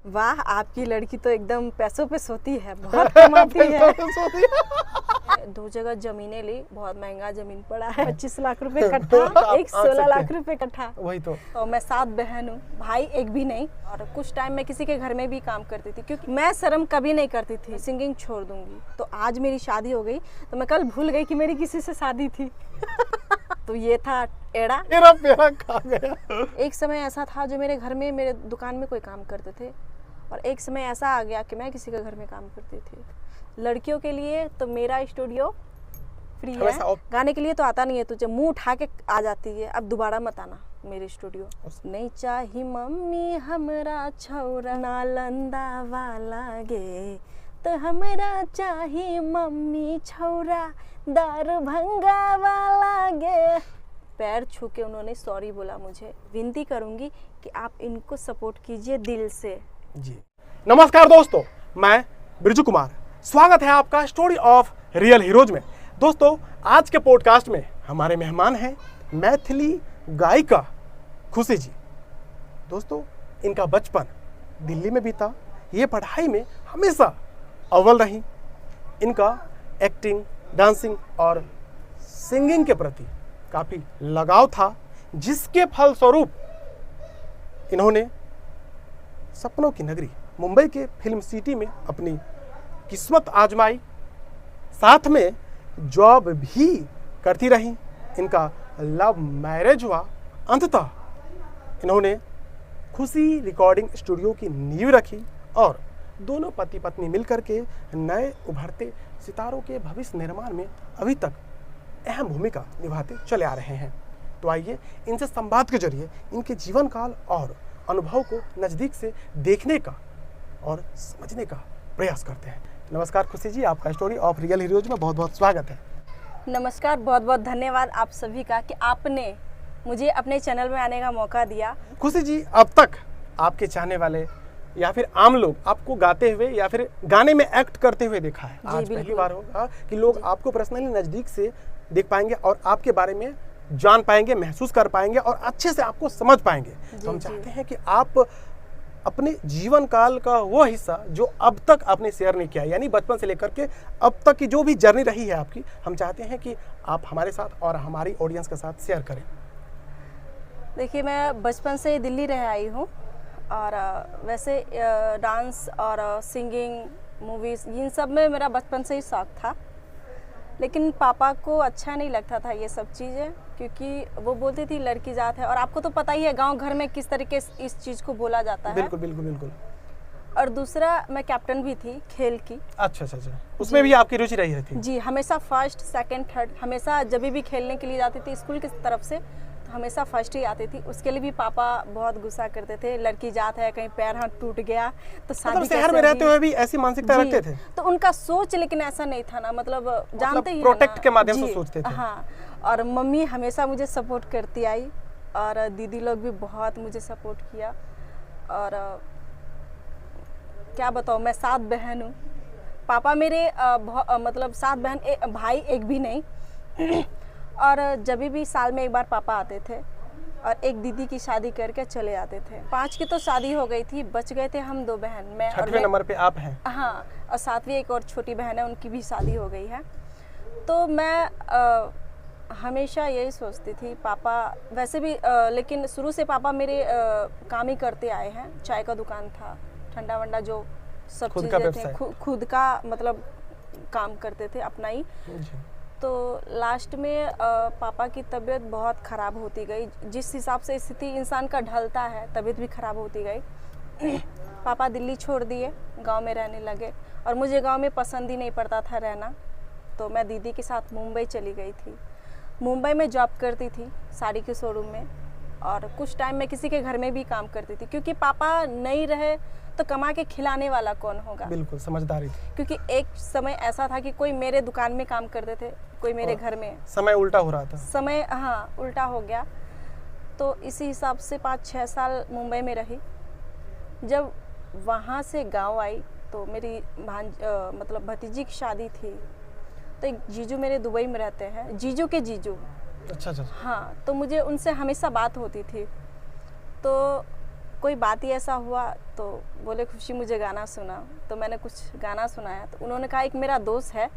वाह, आपकी लड़की तो एकदम पैसों पे सोती है, बहुत कमाती है। 2 जगह जमीनें ली, बहुत महंगा जमीन पड़ा है, 25 लाख रुपए कट्ठा, एक 16 लाख रुपए कट्ठा। वही तो मैं 7 बहन हूँ, भाई एक भी नहीं। और कुछ टाइम मैं किसी के घर में भी काम करती थी, क्योंकि मैं शर्म कभी नहीं करती थी, सिंगिंग छोड़ दूंगी। तो आज मेरी शादी हो गई, तो मैं कल भूल गई कि मेरी किसी से शादी थी। तो ये था एड़ा। मेरा प्यारा खा गया। एक समय ऐसा था जो मेरे घर में, मेरे दुकान में कोई काम करते थे, और एक समय ऐसा आ गया कि मैं किसी के घर में काम करती थी। लड़कियों के लिए तो मेरा स्टूडियो फ्री है, गाने के लिए तो आता नहीं है तुझे, मुंह उठा के आ जाती है, अब दोबारा मत आना मेरे स्टूडियो। नहीं चाही मम्मी हमरा छौरा नालंदा वाला गे, तो हमरा चाही मम्मी छौरा दरभंगा वाला गे। पैर छू के उन्होंने सॉरी बोला मुझे। विनती करूंगी कि आप इनको सपोर्ट कीजिए दिल से जी। नमस्कार दोस्तों, मैं बिरजू कुमार, स्वागत है आपका स्टोरी ऑफ रियल हीरोज में। दोस्तों, आज के पॉडकास्ट में हमारे मेहमान हैं मैथिली गायिका खुशी जी। दोस्तों, इनका बचपन दिल्ली में बीता, ये पढ़ाई में हमेशा अव्वल रही। इनका एक्टिंग, डांसिंग और सिंगिंग के प्रति काफ़ी लगाव था, जिसके फलस्वरूप इन्होंने सपनों की नगरी मुंबई के फिल्म सिटी में अपनी किस्मत आजमाई, साथ में जॉब भी करती रहीं। इनका लव मैरिज हुआ। अंततः इन्होंने खुशी रिकॉर्डिंग स्टूडियो की नींव रखी और दोनों पति पत्नी मिलकर के नए उभरते सितारों के भविष्य निर्माण में अभी तक अहम भूमिका निभाते चले आ रहे हैं। तो आइए इनसे संवाद के जरिए इनके जीवन काल और अनुभव को नज़दीक से देखने का और समझने का प्रयास करते हैं। नमस्कार खुशी जी, आपका स्टोरी ऑफ रियल हीरोज में बहुत बहुत स्वागत है। नमस्कार, बहुत बहुत धन्यवाद आप सभी का कि आपने मुझे अपने चैनल में आने का मौका दिया। खुशी जी, अब तक आपके चाहने वाले या फिर आम लोग आपको गाते हुए या फिर गाने में एक्ट करते हुए देखा है, आज पहली बार होगा कि लोग आपको पर्सनली नज़दीक से देख पाएंगे और आपके बारे में जान पाएंगे, महसूस कर पाएंगे और अच्छे से आपको समझ पाएंगे। तो हम चाहते हैं कि आप अपने जीवन काल का वो हिस्सा जो अब तक आपने शेयर नहीं किया, यानी बचपन से लेकर के अब तक की जो भी जर्नी रही है आपकी, हम चाहते हैं कि आप हमारे साथ और हमारी ऑडियंस के साथ शेयर करें। देखिए, मैं बचपन से दिल्ली रह आई हूँ और वैसे डांस और सिंगिंग, मूवीज़, इन सब में मेरा बचपन से ही शौक था। लेकिन पापा को अच्छा नहीं लगता था ये सब चीज़ें, क्योंकि वो बोलती थी लड़की जात है, और आपको तो पता ही है गांव घर में किस तरीके से इस चीज़ को बोला जाता है। बिल्कुल बिल्कुल बिल्कुल। और दूसरा, मैं कैप्टन भी थी खेल की। अच्छा, उसमें भी आपकी रुचि रही थी? जी, हमेशा फर्स्ट, सेकंड, थर्ड, हमेशा जब भी खेलने के लिए जाती थी स्कूल की तरफ से, तो हमेशा फर्स्ट ही आती थी। उसके लिए भी पापा बहुत गुस्सा करते थे, लड़की जात है, कहीं पैर हाथ टूट गया तो शादी शहर में रहते हुए भी ऐसी मानसिकता रखते थे? तो उनका सोच लेकिन ऐसा नहीं था ना, मतलब जानते ही प्रोटेक्ट के माध्यम से सोचते थे। हाँ, और मम्मी हमेशा मुझे सपोर्ट करती आई और दीदी लोग भी बहुत मुझे सपोर्ट किया। और क्या बताऊँ, मैं 7 बहन हूँ। पापा मेरे मतलब 7 बहन, भाई एक भी नहीं। और जब भी साल में एक बार पापा आते थे और एक दीदी की शादी करके चले आते थे। 5 की तो शादी हो गई थी, बच गए थे हम 2 बहन, मैं और 6वें नंबर पे आप हैं। हाँ, और 7वीं एक और छोटी बहन है, उनकी भी शादी हो गई है। तो मैं हमेशा यही सोचती थी, पापा वैसे भी लेकिन शुरू से पापा मेरे काम ही करते आए हैं। चाय का दुकान था, ठंडा वंडा जो सब चीज़ें थे, खुद का मतलब काम करते थे अपना ही। तो लास्ट में पापा की तबीयत बहुत ख़राब होती गई। जिस हिसाब से स्थिति इंसान का ढलता है, तबीयत भी ख़राब होती गई। पापा दिल्ली छोड़ दिए, गांव में रहने लगे, और मुझे गांव में पसंद ही नहीं पड़ता था रहना। तो मैं दीदी के साथ मुंबई चली गई थी। मुंबई में जॉब करती थी साड़ी के शोरूम में, और कुछ टाइम मैं किसी के घर में भी काम करती थी, क्योंकि पापा नहीं रहे तो कमा के खिलाने वाला कौन होगा। बिल्कुल समझदारी थी। क्योंकि एक समय ऐसा था कि कोई मेरे दुकान में काम करते थे, कोई मेरे घर में। समय उल्टा हो रहा था। समय, हाँ, उल्टा हो गया। तो इसी हिसाब से 5-6 साल मुंबई में रही। जब वहाँ से गांव आई तो मेरी मतलब भतीजी की शादी थी। तो एक जीजू मेरे दुबई में रहते हैं, जीजू के जीजू। अच्छा। हाँ, तो मुझे उनसे हमेशा बात होती थी। तो कोई बात ही ऐसा हुआ तो बोले खुशी मुझे गाना सुना, तो मैंने कुछ गाना सुनाया। तो उन्होंने कहा एक मेरा दोस्त है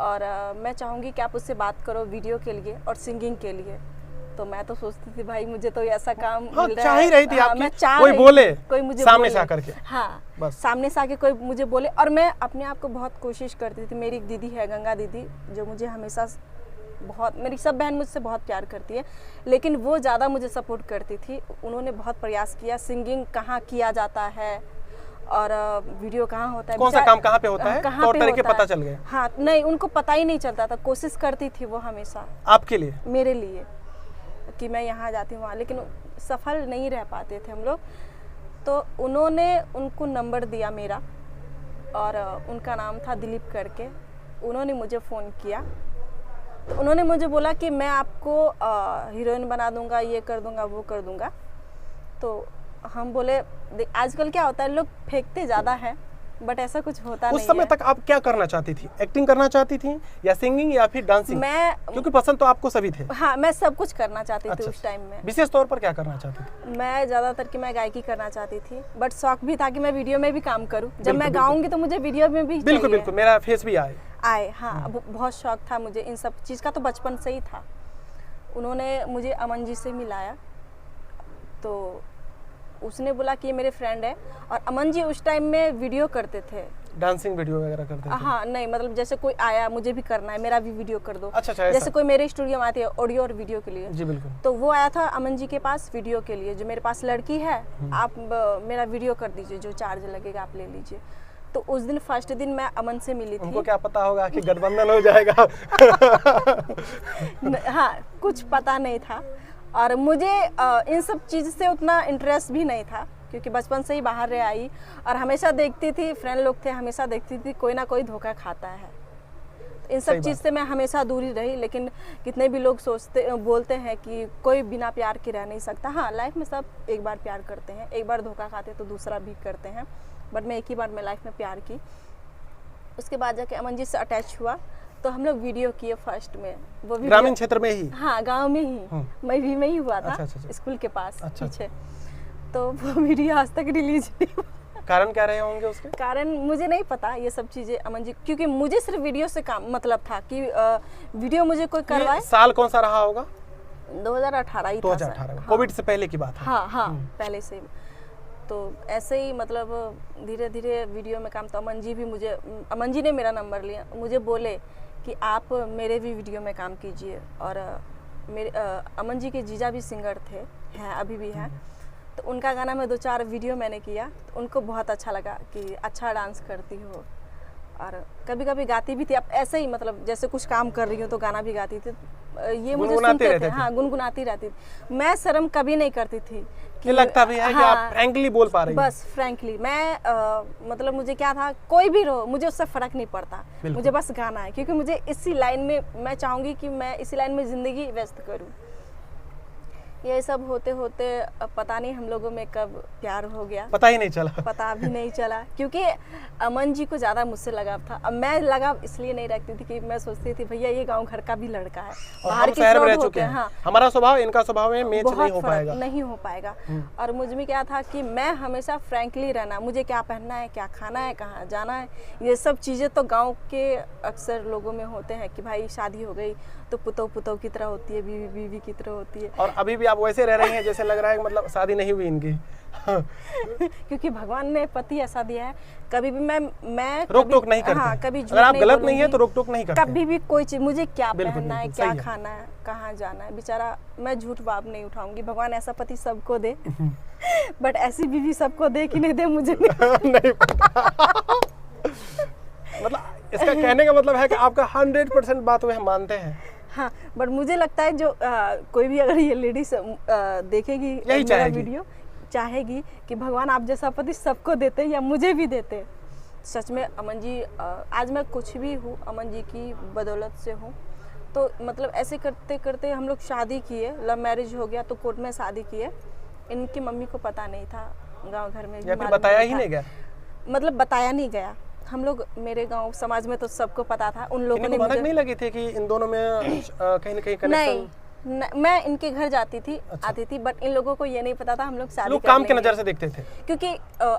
और मैं चाहूँगी कि आप उससे बात करो वीडियो के लिए और सिंगिंग के लिए। तो मैं तो सोचती थी भाई मुझे तो ऐसा काम हाँ, मिल रहा चाह ही है। रही थी हाँ, आपकी, मैं चाह कोई रही बोले, थी, कोई मुझे सामने बोले। से आकर के। हाँ, बस। सामने से आके कोई मुझे बोले। और मैं अपने आप को बहुत कोशिश करती थी। मेरी एक दीदी है गंगा दीदी, जो मुझे हमेशा बहुत, मेरी सब बहन मुझसे बहुत प्यार करती है, लेकिन वो ज़्यादा मुझे सपोर्ट करती थी। उन्होंने बहुत प्रयास किया, सिंगिंग कहाँ किया जाता है और वीडियो कहाँ होता है, कौन सा काम कहाँ पे होता है, कहाँ तौर पे तरीके होता पता है। चल गए। हाँ, नहीं उनको पता ही नहीं चलता था। कोशिश करती थी वो हमेशा आपके लिए, मेरे लिए, कि मैं यहाँ जाती हूँ वहाँ, लेकिन सफल नहीं रह पाते थे हम लोग। तो उन्होंने उनको नंबर दिया मेरा, और उनका नाम था दिलीप करके। उन्होंने मुझे फ़ोन किया, तो उन्होंने मुझे बोला कि मैं आपको हीरोइन बना दूंगा, ये कर दूंगा, वो कर दूंगा। तो हम बोले आजकल क्या होता है, लोग फेंकते ज़्यादा हैं, बट ऐसा कुछ होता नहीं है। उस समय तक आप क्या करना चाहती थी? एक्टिंग करना चाहती थी या सिंगिंग या फिर डांसिंग? मैं, क्योंकि पसंद तो आपको सभी थे। हाँ, मैं सब कुछ करना चाहती थी अच्छा, उस टाइम में। विशेष तौर पर क्या करना चाहती थी? मैं ज़्यादातर कि मैं गायकी करना चाहती थी, बट शौक भी था कि मैं वीडियो में भी काम करूं। जब बिल्कुल, मैं बिल्कुल। गाऊंगी तो मुझे वीडियो में भी बिल्कुल चाहिए बिल्कुल, मेरा फेस भी आए। हाँ, बहुत शौक था मुझे इन सब चीज़ का, तो बचपन से ही था। उन्होंने मुझे अमन जी से मिलाया, तो उसने बोला कि ये मेरे फ्रेंड है। और अमन जी उस टाइम में वीडियो करते थे, डांसिंग वीडियो वगैरह करते थे? हाँ, नहीं मतलब जैसे कोई आया मुझे भी करना है, मेरा भी वीडियो कर दो। अच्छा, ऐसा। जैसे कोई मेरे स्टूडियो में आती है ऑडियो और वीडियो के लिए, जी बिल्कुल। तो वो आया था अमन जी के पास वीडियो के लिए, जो मेरे पास लड़की है, आप मेरा वीडियो कर दीजिए, जो चार्ज लगेगा आप ले लीजिए। तो उस दिन फर्स्ट दिन मैं अमन से मिली थी। उनको क्या पता होगा कि गठबंधन हो जाएगा? हाँ, कुछ पता नहीं था। और मुझे इन सब चीज़ से उतना इंटरेस्ट भी नहीं था, क्योंकि बचपन से ही बाहर रह आई और हमेशा देखती थी, फ्रेंड लोग थे, हमेशा देखती थी कोई ना कोई धोखा खाता है। इन सब चीज़ से मैं हमेशा दूरी रही। लेकिन कितने भी लोग बोलते हैं कि कोई बिना प्यार के रह नहीं सकता। हाँ, लाइफ में सब एक बार प्यार करते हैं, एक बार धोखा खाते तो दूसरा भी करते हैं, बट मैं एक ही बार में लाइफ में प्यार की। उसके बाद जाके अमन जी से अटैच हुआ, तो हम लोग वीडियो किए फर्स्ट में। वो ग्रामीण क्षेत्र में ही? हाँ, गांव में ही, मैं भी में ही हुआ था। अच्छा। स्कूल के पास अच्छा। पीछे। तो वो वीडियो आज तक रिलीज नहीं हुआ। कारण क्या रहे होंगे उसके? कारण मुझे नहीं पता ये सब चीज़ें अमन जी, क्योंकि मुझे सिर्फ वीडियो से काम मतलब था कि वीडियो मुझे कोई करवाए। साल कौन सा रहा होगा? 2018 ही था। 2018 में, कोविड से पहले की बात है। हाँ, पहले से। तो ऐसे ही मतलब धीरे धीरे वीडियो में काम। तो अमन जी ने मेरा नंबर लिया, मुझे बोले कि आप मेरे भी वीडियो में काम कीजिए। और मेरे अमन जी के जीजा भी सिंगर थे, हैं अभी भी हैं। तो उनका गाना में 2-4 वीडियो मैंने किया, तो उनको बहुत अच्छा लगा कि अच्छा डांस करती हो। और कभी कभी गाती भी थी। अब ऐसे ही मतलब जैसे कुछ काम कर रही हूँ तो गाना भी गाती थी। ये मुझे सुनते थे। हाँ, गुनगुनाती रहती थी। मैं शर्म कभी नहीं करती थी कि लगता भी है कि आप फ्रैंकली बोल पा रही हैं। बस फ्रैंकली मैं मतलब मुझे क्या था, कोई भी रहो मुझे उससे फ़र्क नहीं पड़ता, मुझे बस गाना है। क्योंकि मुझे इसी लाइन में, मैं चाहूँगी कि मैं इसी लाइन में ज़िंदगी व्यस्त करूँ। ये सब होते होते पता नहीं हम लोगों में कब प्यार हो गया, पता ही नहीं चला। पता भी नहीं चला, क्योंकि अमन जी को ज़्यादा मुझसे लगाव था। अब मैं लगाव इसलिए नहीं रखती थी कि मैं सोचती थी भैया ये गांव घर का भी लड़का है, बाहर के शहर में रह चुके हैं। हाँ, हमारा स्वभाव इनका स्वभाव में मैच नहीं हो पाएगा। और मुझ में क्या था कि मैं हमेशा फ्रैंकली रहना, मुझे क्या पहनना है, क्या खाना है, कहाँ जाना है, ये सब चीज़ें तो गाँव के अक्सर लोगों में होते हैं कि भाई शादी हो गई तो पुतौ की तरह होती है, बीवी बीवी की तरह होती है। और अभी भी आप वैसे रह रही हैं जैसे लग रहा है मतलब शादी नहीं हुई इनकी। क्योंकि भगवान ने पति ऐसा दिया है, कभी भी मैं रोक टोक नहीं करते। हाँ, कभी अगर आप गलत नहीं है तो रोक टोक नहीं करते। कभी भी कोई चीज मुझे क्या पहनना है, क्या खाना है, कहाँ जाना है, बेचारा मैं झूठ बात नहीं उठाऊंगी। भगवान ऐसा पति सबको दे, बट ऐसी बीवी सबको दे कि नहीं दे मुझे नहीं पता। मतलब इसका कहने का मतलब है कि आपका 100% बात वह मानते हैं। हाँ, बट मुझे लगता है जो कोई भी अगर ये लेडीज देखेगी मेरा वीडियो, चाहेगी कि भगवान आप जैसा पति सबको देते या मुझे भी देते। सच में अमन जी, आज मैं कुछ भी हूँ अमन जी की बदौलत से हूँ। तो मतलब ऐसे करते करते हम लोग शादी किए, लव मैरिज हो गया, तो कोर्ट में शादी किए। इनकी मम्मी को पता नहीं था, गांव घर में या फिर बताया ही नहीं गया? मतलब बताया नहीं गया। हम लोग, मेरे गांव समाज में तो सबको पता था। उन लोगों ने भनक नहीं लगी थी कि इन दोनों में कहीं ना कहीं कनेक्शन? मैं इनके घर जाती थी, अच्छा। आती थी, बट इन लोगों को ये नहीं पता था हम लोग शादी लोग कर काम के लेंगे। नजर से देखते थे। क्योंकि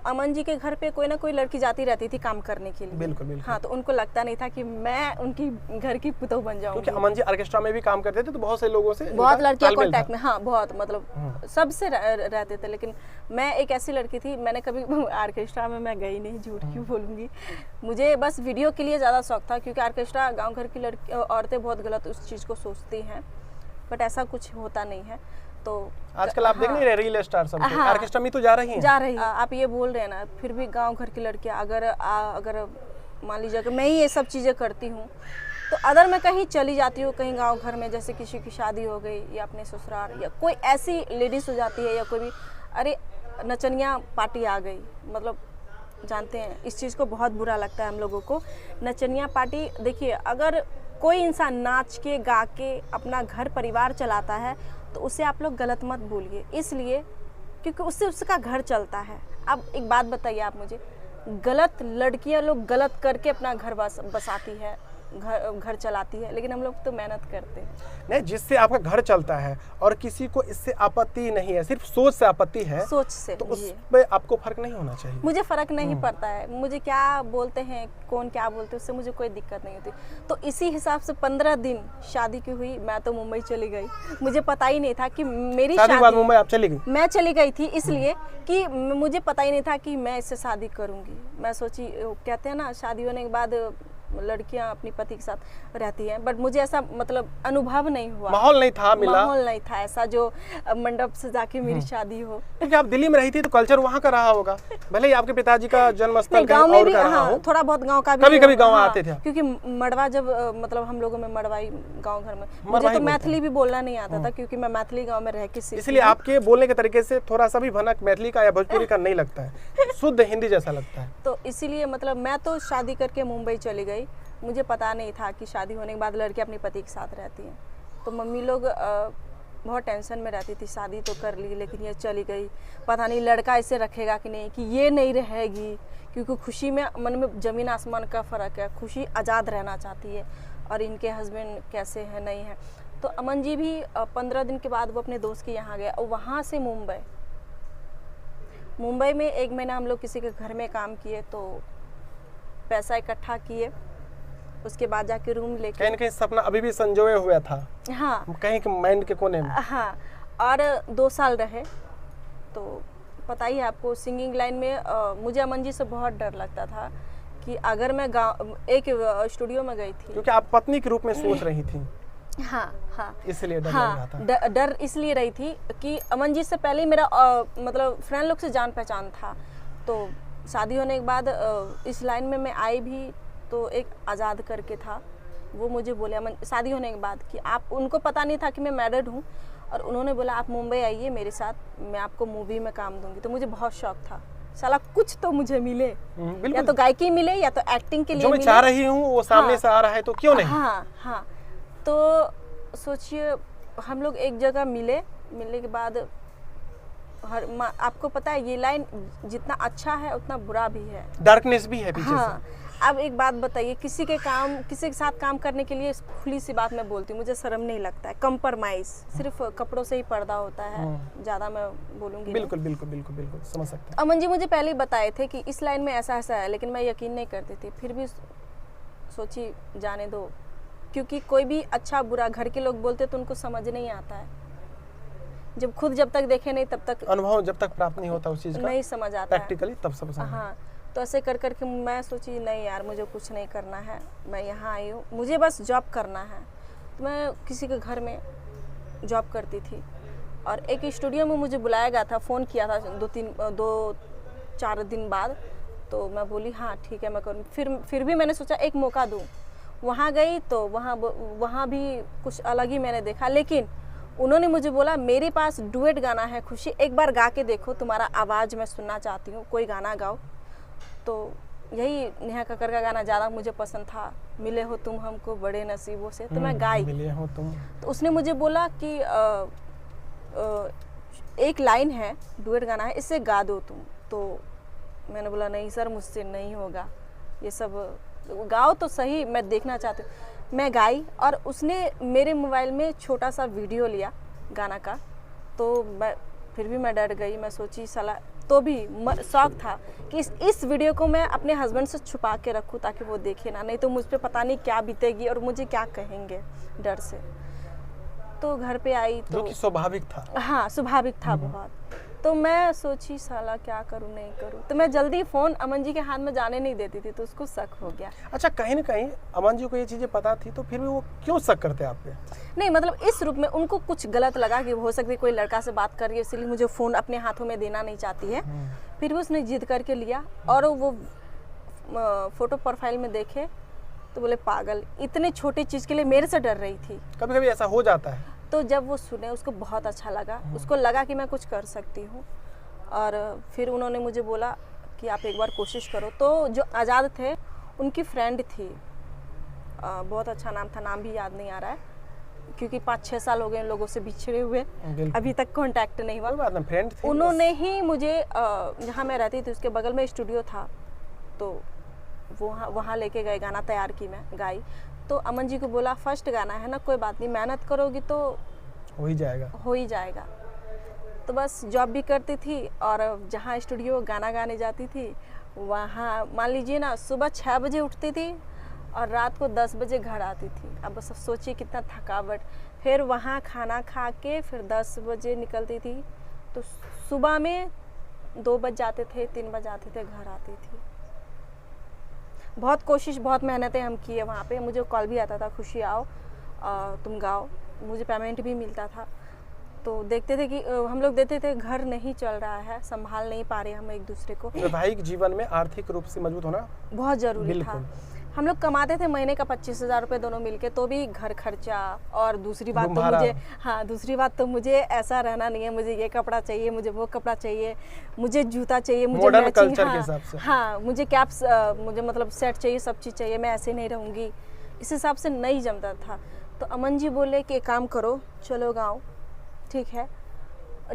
अमन जी के घर पे कोई ना कोई लड़की जाती रहती थी काम करने के लिए। बिल्कुल, बिल्कुल। हाँ, तो उनको लगता नहीं था कि मैं उनकी घर की पुतोह बन क्योंकि जाऊंगी। अमन जी ऑर्केस्ट्रा में भी काम करते थे, तो बहुत से लोगों से बहुत इनका लड़कियां तालमेल कांटेक्ट था। में, हाँ बहुत, मतलब सबसे रहते थे। लेकिन मैं एक ऐसी लड़की थी, मैंने कभी ऑर्केस्ट्रा में मैं गई नहीं, झूठ क्यों बोलूँगी। मुझे बस वीडियो के लिए ज़्यादा शौक था, क्योंकि ऑर्केस्ट्रा गांव घर की लड़की औरतें बहुत गलत उस चीज़ को सोचती हैं, बट ऐसा कुछ होता नहीं है। तो आजकल आप देख नहीं रहे रील स्टार सब हाँ। ऑर्केस्ट्रा में तो जा रही हैं। जा रही आप ये बोल रहे हैं ना, फिर भी गांव घर की लड़कियां अगर मान लीजिए कि मैं ही ये सब चीज़ें करती हूँ, तो अगर मैं कहीं चली जाती हूँ कहीं गांव घर में, जैसे किसी की शादी हो गई या अपने ससुराल, या कोई ऐसी लेडीज हो जाती है, या कोई भी, अरे नचनिया पार्टी आ गई, मतलब जानते हैं इस चीज़ को बहुत बुरा लगता है हम लोगों को। नचनिया पार्टी, देखिए अगर कोई इंसान नाच के गा के अपना घर परिवार चलाता है तो उसे आप लोग गलत मत बोलिए, इसलिए क्योंकि उससे उसका घर चलता है। अब एक बात बताइए आप मुझे, गलत लड़कियां लोग गलत करके अपना घर बसाती है, घर चलाती है, लेकिन हम लोग तो मेहनत करते हैं। नहीं, जिससे आपका घर चलता है और किसी को इससे आपत्ति नहीं है, सिर्फ सोच से आपत्ति है, सोच से, तो जी। उसमें आपको फर्क नहीं होना चाहिए। मुझे फ़र्क नहीं पड़ता है, मुझे क्या बोलते हैं, कौन क्या बोलते हैं, उससे मुझे कोई दिक्कत नहीं होती। तो इसी हिसाब से 15 दिन शादी की हुई, मैं तो मुंबई चली गई। मुझे पता ही नहीं था कि मेरी शादी के बाद शादी, मुंबई आप चली गई? मैं चली गई थी इसलिए कि मुझे पता ही नहीं था कि मैं इससे शादी करूंगी। मैं सोची, कहते हैं ना शादी होने के बाद लड़कियां अपनी पति के साथ रहती हैं, बट मुझे ऐसा मतलब अनुभव नहीं हुआ, माहौल नहीं था, मिला माहौल नहीं था ऐसा जो मंडप से जाके मेरी शादी हो। क्योंकि आप दिल्ली में रही थी तो कल्चर वहाँ का रहा होगा, भले ही आपके पिताजी का जन्म स्थल गांव कहीं में और भी, का रहा हाँ, हो। थोड़ा बहुत गांव का भी, कभी-कभी गांव हाँ, आते थे। क्योंकि मड़वा जब मतलब हम लोगों में मड़वाई गांव घर में, मुझे मड़वाई तो बोलते मैथिली भी बोलना नहीं आता था, क्योंकि मैं मैथिली गांव में रह के सीखी इसलिए हूँ। आपके बोलने के तरीके से थोड़ा सा भी भनक मैथिली का या भोजपुरी का नहीं लगता है, शुद्ध हिंदी जैसा लगता है। तो इसीलिए मतलब मैं तो शादी करके मुंबई चली गई। मुझे पता नहीं था कि शादी होने के बाद लड़की अपने पति के साथ रहती हैं। तो मम्मी लोग बहुत टेंशन में रहती थी, शादी तो कर ली लेकिन ये चली गई, पता नहीं लड़का इसे रखेगा कि नहीं, कि ये नहीं रहेगी, क्योंकि खुशी में मन में ज़मीन आसमान का फ़र्क है। खुशी आज़ाद रहना चाहती है और इनके हस्बैंड कैसे हैं, नहीं है। तो अमन जी भी 15 दिन के बाद वो अपने दोस्त के यहाँ गए, और वहाँ से मुंबई में 1 महीना हम लोग किसी के घर में काम किए, तो पैसा इकट्ठा किए, उसके बाद जाके रूम लेके, कहीं न कहीं सपना अभी भी संजोए हुआ था, हाँ कहीं के माइंड के कोने में। हाँ, और 2 साल रहे। तो पता ही है आपको, सिंगिंग लाइन में मुझे अमन जी से बहुत डर लगता था कि अगर मैं एक स्टूडियो में गई थी, क्योंकि आप पत्नी के रूप में सोच रही थी, हाँ हाँ, इसलिए डर लग रहा था। हाँ, डर इसलिए रही थी कि अमन जी से पहले ही मेरा मतलब फ्रेंड लोग से जान पहचान था। तो शादी होने के बाद इस लाइन में मैं आई भी, तो एक आज़ाद करके था, वो मुझे बोले शादी होने के बाद कि आप, उनको पता नहीं था कि मैं मैरिड हूँ, और उन्होंने बोला आप मुंबई आइए मेरे साथ, मैं आपको मूवी में काम दूंगी। तो मुझे बहुत शौक था, साला कुछ तो मुझे मिले, या तो गायकी मिले या तो एक्टिंग के लिए जो मैं चाह रही हूँ वो सामने से आ रहा है, तो क्यों नहीं। हाँ हाँ, तो सोचिए हम लोग एक जगह मिलने के बाद आपको पता है ये लाइन जितना अच्छा है उतना बुरा भी है, डार्कनेस भी है पीछे हाँ। से। अब एक बात बताइए, किसी के साथ काम करने के लिए खुली सी बात मैं बोलती हूँ, मुझे शर्म नहीं लगता है। कंप्रोमाइज सिर्फ कपड़ों से ही पर्दा होता है, ज़्यादा मैं बोलूँगी बिल्कुल बिल्कुल बिल्कुल बिल्कुल समझ सकते हैं। अमन जी मुझे पहले ही बताए थे कि इस लाइन में ऐसा ऐसा है, लेकिन मैं यकीन नहीं करती थी। फिर भी सोची जाने दो, क्योंकि कोई भी अच्छा बुरा घर के लोग बोलते तो उनको समझ नहीं आता है, जब तक देखे नहीं तब तक, अनुभव जब तक प्राप्त नहीं होता उस चीज़ का, नहीं समझ आता प्रैक्टिकली तब समझ। हाँ, तो ऐसे कर के मैं सोची नहीं यार, मुझे कुछ नहीं करना है, मैं यहाँ आई हूँ, मुझे बस जॉब करना है। तो मैं किसी के घर में जॉब करती थी, और एक स्टूडियो में मुझे बुलाया गया था, फ़ोन किया था 2-4 दिन बाद। तो मैं बोली हाँ ठीक है मैं करूँ। फिर भी मैंने सोचा एक मौका दूँ। वहाँ गई तो वहाँ भी कुछ अलग ही मैंने देखा, लेकिन उन्होंने मुझे बोला मेरे पास डुएट गाना है खुशी, एक बार गा के देखो, तुम्हारा आवाज़ मैं सुनना चाहती हूँ, कोई गाना गाओ। तो यही नेहा कक्कड़ का गाना ज़्यादा मुझे पसंद था, मिले हो तुम हमको बड़े नसीबों से, तो मैं गाई। मिले हो तुम। तो उसने मुझे बोला कि एक लाइन है, डुएट गाना है, इससे गा दो तुम। तो मैंने बोला नहीं सर, मुझसे नहीं होगा ये सब, गाओ तो सही, मैं देखना चाहती हूँ। मैं गाई और उसने मेरे मोबाइल में छोटा सा वीडियो लिया गाना का। तो फिर भी मैं डर गई। मैं सोची साला, तो भी शौक था कि इस वीडियो को मैं अपने हस्बैंड से छुपा के रखूं ताकि वो देखे ना, नहीं तो मुझ पे पता नहीं क्या बीतेगी और मुझे क्या कहेंगे डर से। तो घर पे आई तो जो कि स्वाभाविक था। हाँ, स्वाभाविक था बहुत। तो मैं सोची साला क्या करूं नहीं करूं, तो मैं जल्दी फ़ोन अमन जी के हाथ में जाने नहीं देती थी, तो उसको शक हो गया। अच्छा, कहीं ना कहीं अमन जी को ये चीज़ें पता थी, तो फिर भी वो क्यों शक करते आप पे? नहीं मतलब इस रूप में उनको कुछ गलत लगा कि हो सकती है कोई लड़का से बात कर रही है, इसलिए मुझे फ़ोन अपने हाथों में देना नहीं चाहती है। फिर भी उसने जिद करके लिया और वो फ़ोटो प्रोफाइल में देखे तो बोले पागल, इतने छोटी चीज़ के लिए मेरे से डर रही थी। कभी कभी ऐसा हो जाता है। तो जब वो सुने उसको बहुत अच्छा लगा, उसको लगा कि मैं कुछ कर सकती हूँ। और फिर उन्होंने मुझे बोला कि आप एक बार कोशिश करो। तो जो आज़ाद थे उनकी फ्रेंड थी, बहुत अच्छा नाम था, नाम भी याद नहीं आ रहा है क्योंकि 5-6 साल हो गए इन लोगों से बिछड़े हुए, अभी तक कांटेक्ट नहीं हुआ। फ्रेंड थे, उन्होंने ही मुझे जहाँ मैं रहती थी उसके बगल में स्टूडियो था, तो वहाँ लेके गए, गाना तैयार की, मैं गाई। तो अमन जी को बोला फर्स्ट गाना है ना, कोई बात नहीं, मेहनत करोगी तो हो ही जाएगा। तो बस जॉब भी करती थी और जहाँ स्टूडियो गाना गाने जाती थी वहाँ मान लीजिए ना, सुबह 6 बजे उठती थी और रात को 10 बजे घर आती थी। अब बस सोचिए कितना थकावट। फिर वहाँ खाना खा के फिर 10 बजे निकलती थी, तो सुबह में 2 बज जाते थे, 3 बज जाते थे, घर आती थी। बहुत कोशिश, बहुत मेहनतें हम किए वहाँ पे। मुझे कॉल भी आता था, खुशी आओ तुम गाओ, मुझे पेमेंट भी मिलता था। तो देखते थे कि हम लोग देखते थे घर नहीं चल रहा है, संभाल नहीं पा रहे हम एक दूसरे को। वैवाहिक जीवन में आर्थिक रूप से मजबूत होना बहुत ज़रूरी था। हम लोग कमाते थे महीने का 25,000 रुपये दोनों मिलके, तो भी घर खर्चा। और दूसरी बात तो मुझे ऐसा रहना नहीं है, मुझे ये कपड़ा चाहिए, मुझे वो कपड़ा चाहिए, मुझे जूता चाहिए, मुझे मैचिंग, हाँ मुझे कैप्स, मुझे मतलब सेट चाहिए, सब चीज़ चाहिए, मैं ऐसे नहीं रहूँगी। इस हिसाब से नहीं जमता था। तो अमन जी बोले कि एक काम करो, चलो गाँव, ठीक है,